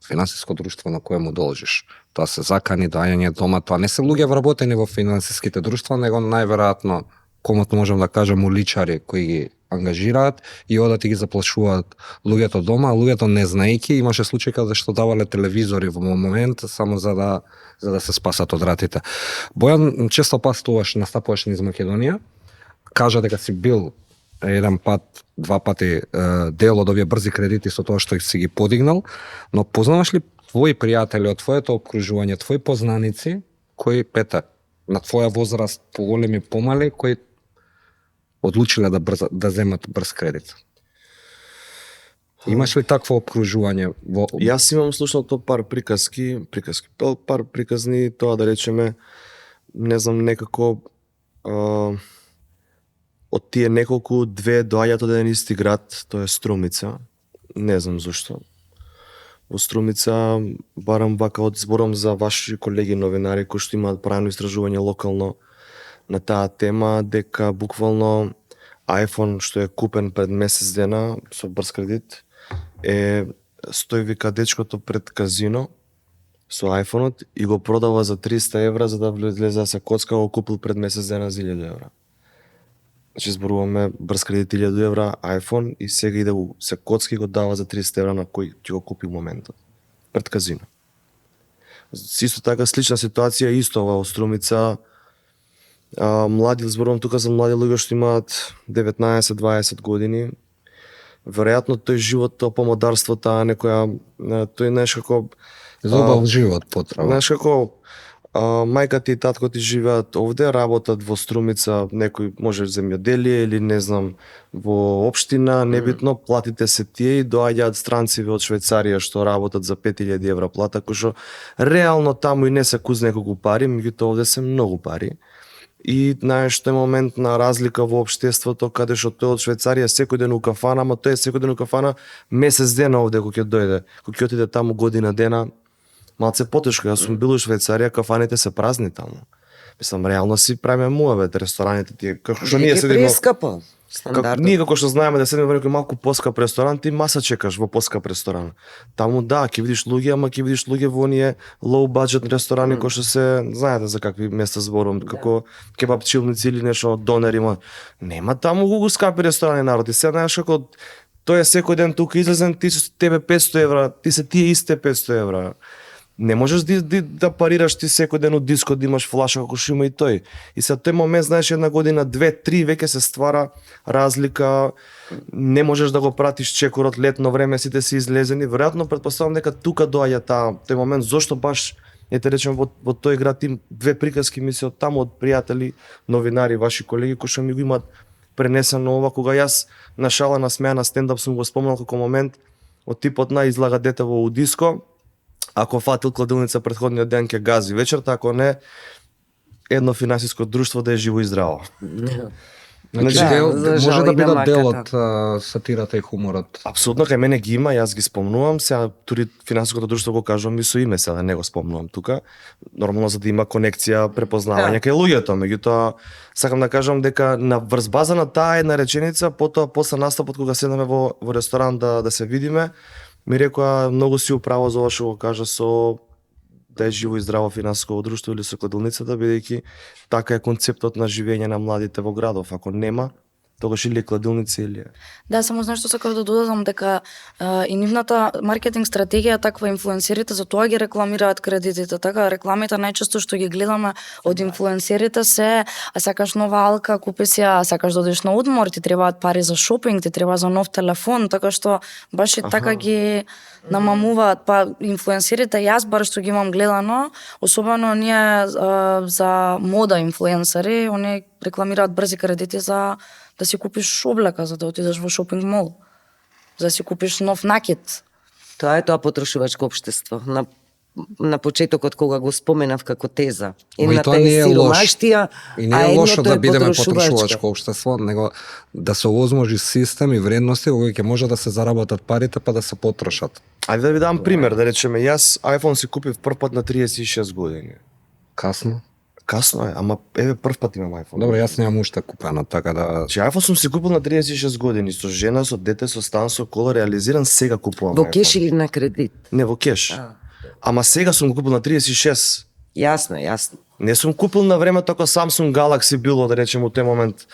финансиско друштво на кое му должиш. Тоа се закани, доаѓање дома, тоа не се луѓе вработени во финансиските друштва, него најверојатно, комотно можам да кажам, уличари кои ги ангажираат и одат и ги заплашуваат луѓето дома, а луѓето не знаејќи, имаше случаи каде што давале телевизори во момент само за да се спасат од ратите. Бојан често патуваш, настапуваш низ Македонија, кажа дека си бил еден пат, два пати дел од овие брзи кредити со тоа што си ги подигнал, но познаваш ли твои пријатели од твоето окружување, твои познаници кои на твоја возраст, поголеми, помали, кои одлучиле да земат брз кредит? Имаш ли такво окружување? Јас имам слушнато пар приказни, тоа да речеме, не знам, некако од тие неколку, две доаѓаат од еден исти град, тоа е Струмица. Не знам зашто. Во Струмица, барам вака од зборам за ваши колеги новинари кои што имаат правено истражување локално на таа тема, дека буквално iPhone што е купен пред месец дена со брз кредит стои вика дечкото пред казино со iPhone-от и го продава за 300 евра за да влезе да се коцка, го купил пред месец дена за 1000 евра. Значи зборуваме брз кредит 1000 евра iPhone и сега иде се коцки и го дава за 300 евра на кој ќе го купи моментот пред казино. Исто така слична ситуација исто во Струмица. Млади, зборувам тука за млади луѓе што имаат 19-20 години. Веројатно тој живот, тоа помодарство, таа некоја, тој нешто како Зубав живот потреба. Знаеш како мајка ти и татко ти живеат овде, работат во Струмица, некој може земјоделие или не знам во општина, небитно, платите се тие и доаѓаат странци од Швајцарија што работат за 5000 евра плата, кој што реално таму и не се куз неколку пари, меѓутоа овде се многу пари. И знаеш тој момент на разлика во општеството каде што тој од Швајцарија секој ден у кафана, ама тој е секој ден у кафана месец дена овде кога ќе дојде, кога ќе отиде таму година дена. Малце потешко, јас сум бил у Швајцарија, кафаните се празни таму. Мислам, реално си правиме муавет, рестораните тие, како што ние седиме... Прескапо, стандардно. Ние како што знаеме да седиме во некој малку поскап ресторан, ти маса чекаш во поскап ресторан. Таму да, ќе видиш луѓе, ама ќе видиш луѓе во оние low budget ресторани кои што се, знаете за какви места зборувам, како кебапчилници или нешто, донер има. Нема таму гугу скапи ресторани народ. И сега знаеш како тој е секој ден тука излезен, ти со тебе 500 евра, ти се тие исте 500 евра. Не можеш да парираш ти секој ден од диско да имаш флаша како што има и тој. И sa тој момент, знаеш, една година, 2-3 веќе се ствара разлика, не можеш да го пратиш чекорот летно време, сите се излезени. Веројатно претпоставам дека тука доаѓа тој момент, зошто баш ете речем во тој град им две приказки ми се од таму од пријатели, новинари, ваши колеги кои што ми го имаат пренесено ова, кога јас на шала на смеа на стендап сум го спомнал како момент од типот на излага дете во диско. Ако фатил кладилница предходниот ден ќе гази вечерта, ако не, едно финансиско друштво да е живо и здраво. Значи, може да бидат дел од сатирата и хуморот. Апсолутно, кај мене ги има, јас ги спомнувам, сега тури финансиското друштво го кажувам и со име, сега не го спомнувам тука. Нормално за да има конекција, препознавање кај луѓето, меѓутоа сакам да кажам дека на врз база на таа една реченица, потоа после настапот кога седнаме во ресторан да се видиме, ми рекоа многу си управо за ова што го кажа со да е живо и здраво финансиско друштво или со кладилницата, бидејќи така е концептот на живење на младите во градов. Ако нема, тогаш или кладилници или... Да, само нешто сакав да додадам дека и нивната маркетинг стратегија таква инфлуенсерите за тоа ги рекламираат кредитите, така рекламите најчесто што ги гледаме од инфлуенсерите се сакаш нова алка, купи си ја, сакаш да одиш на одмор, ти требаат пари за шопинг, ти треба за нов телефон, така што баш и така ги намамуваат, па инфлуенсерите, јас бар што ги имам гледано, особено ние за мода инфлуенсери, они рекламираат брзи кредити за да си купиш облека за да отидеш во шопинг мол, за да си купиш нов накид. Тоа е тоа потрошувачко општество. На почетокот кога го споменав како теза. Едната е сиромаштија, и не е лошо да бидеме потрошувачко општество, него да се овозможи систем и вредности кога ќе може да се заработат парите па да се потрошат. Ајде да ви дам пример, да речеме, јас iPhone си купив прв пат на 36 години. Касно? Касно е, ама еве прв пат имам iPhone. Добро, јас немам уште купено, така да... Че iPhone сум си купил на 36 години, со жена, со дете, со стан, со кола, реализиран, сега купувам Во iPhone. кеш или на кредит? Не, во кеш. Ама сега сум го купил на 36. Јасно. Не сум купил на времето ако Samsung Galaxy било, да речем, у тој момент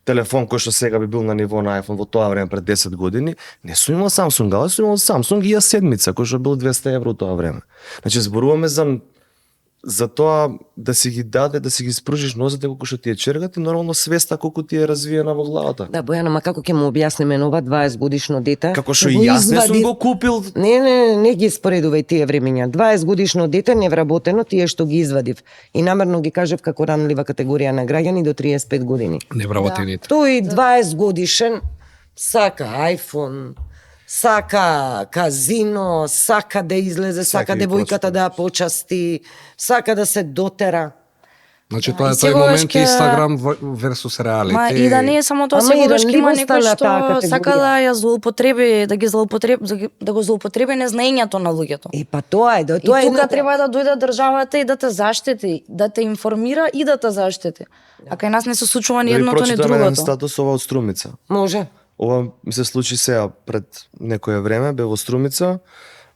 телефон кој што сега би бил на ниво на iPhone во тоа време пред 10 години. Не сум имал Samsung Galaxy, сум имал Samsung и ја седмица, кој што бил 200 евро у тоа време. Значи, зборуваме за за тоа да си ги даде, да си ги спружиш нозете колку што ти е чергата и нормално свеста колку ти е развиена во главата. Да, Бојана, ма како ќе му објасниме нова 20 годишно дете? Како што и јас не сум го купил. Не ги споредувај тие времења. 20 годишно дете невработено, тие што ги извадив. И намерно ги кажав како ранлива категорија на граѓани до 35 години. Невработените. Тој 20 годишен сака iPhone, сака казино, сака да излезе, сака девојката да ја почасти, сака да се дотера. Значи тоа е тој Секогаш момент ќе- Инстаграм versus реалити. Ма и да не е само тоа, Ама и секогаш ќе има ранливоста некој на таа што категорија. сака да ја злоупотреби, да го злоупотреби незнаењето на луѓето. И па тоа е, И тоа е тука треба да дојде државата и да те заштити, да те информира и да те заштити. А кај нас не се случува ни Да ви едното ни прочитам еден другото. статус ова од Струмица. Може. Ова ми се случи сега пред некое време, бе во Струмица,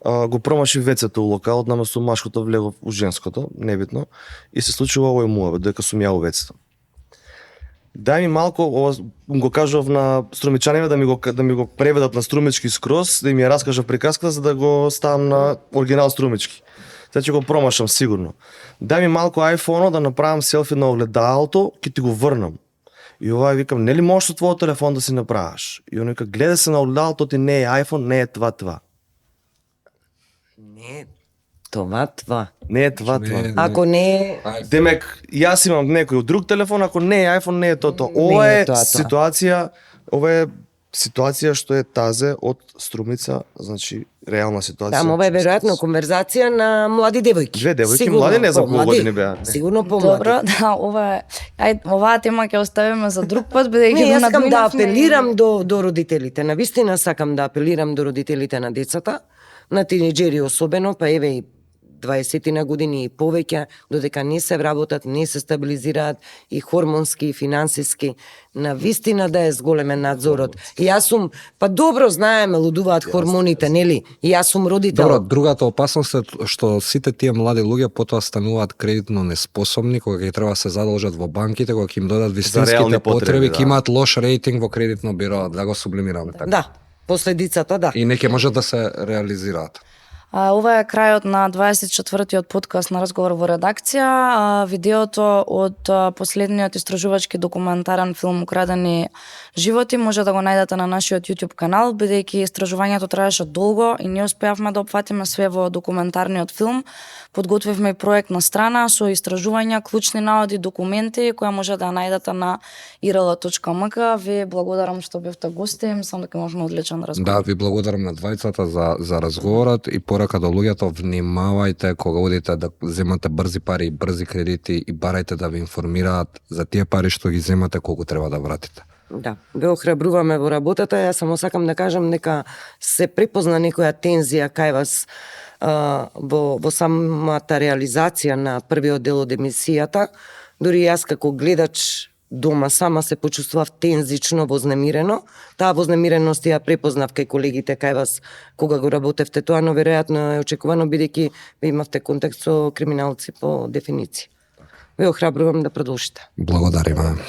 го промаши вецето у локалот, наместо машкото влегов у женското, небитно, и се случува овој муаве, дека сум ја у вецето. Дај ми малку, ова го кажав на струмичаниве да ми го преведат на струмички скроз, да им ја раскажав приказката за да го ставам на оригинал струмички. Сега ќе го промашам сигурно. Дај ми малку iPhone да направам селфи на огледалото, ќе ти го врнам. И ова викам, нели можеш со твојот телефон да си направиш? И он вика, гледа се на огледалото, ти не е iPhone, не е това. Не, това. Не е това. Ако не е... Демек, јас имам некој друг телефон, ако не е iPhone, не е тоа. Не Ова е е тоа. ситуација што е тазе од Струмица, значи реална ситуација. Ама ова е веројатно конверзација на млади девојки. Две девојки, Сигурно, млади, не знам колку помлади. години беа. Сигурно помлади. Добро, да, оваа тема ќе оставиме за друг пат, бидејќи Не, јас сакам да надминавме. апелирам до родителите. Навистина сакам да апелирам до родителите на децата, на тинеџери особено, па еве и 20 на години и повеќе, додека не се вработат, не се стабилизираат и хормонски, и финансиски, навистина да е зголемен надзорот. И јас сум, па добро знаеме, лудуваат хормоните, нели? И јас сум родител. Добро, другата опасност е што сите тие млади луѓе потоа стануваат кредитно неспособни кога ќе треба да се задолжат во банките, кога ќе им додат вистинските реални потреби, да. ќе имаат лош рейтинг во кредитно биро, да го сублимираме така. Да, последицата да. И не ќе можат да се реализираат. Ова е крајот на 24-тиот подкаст на Разговор во редакција. Видеото од последниот истражувачки документарен филм Украдени животи може да го најдете на нашиот YouTube канал, бидејќи истражувањето траеше долго и не успеавме да опфатиме све во документарниот филм. Подготвивме и проектна страна со истражувања, клучни наводи, документи која може да ја најдете на irl.mk. Ви благодарам што бевте гости, мислам дека можеме одличен разговор. Да, ви благодарам на двајцата за разговорот и порака до луѓето, внимавајте кога одите да земате брзи пари и брзи кредити и барајте да ви информираат за тие пари што ги земате колку треба да вратите. Да, ве охрабруваме во работата. Јас само сакам да кажам дека се препозна некоја тензија кај вас во самата реализација на првиот дел од емисијата. Дури јас како гледач дома сама се почувствував тензично, вознемирено. Таа вознемиреност ја препознав кај колегите кај вас кога го работевте тоа, но веројатно е очекувано бидејќи ви имавте контакт со криминалци по дефиниција. Ве охрабрувам да продолжите. Благодариме.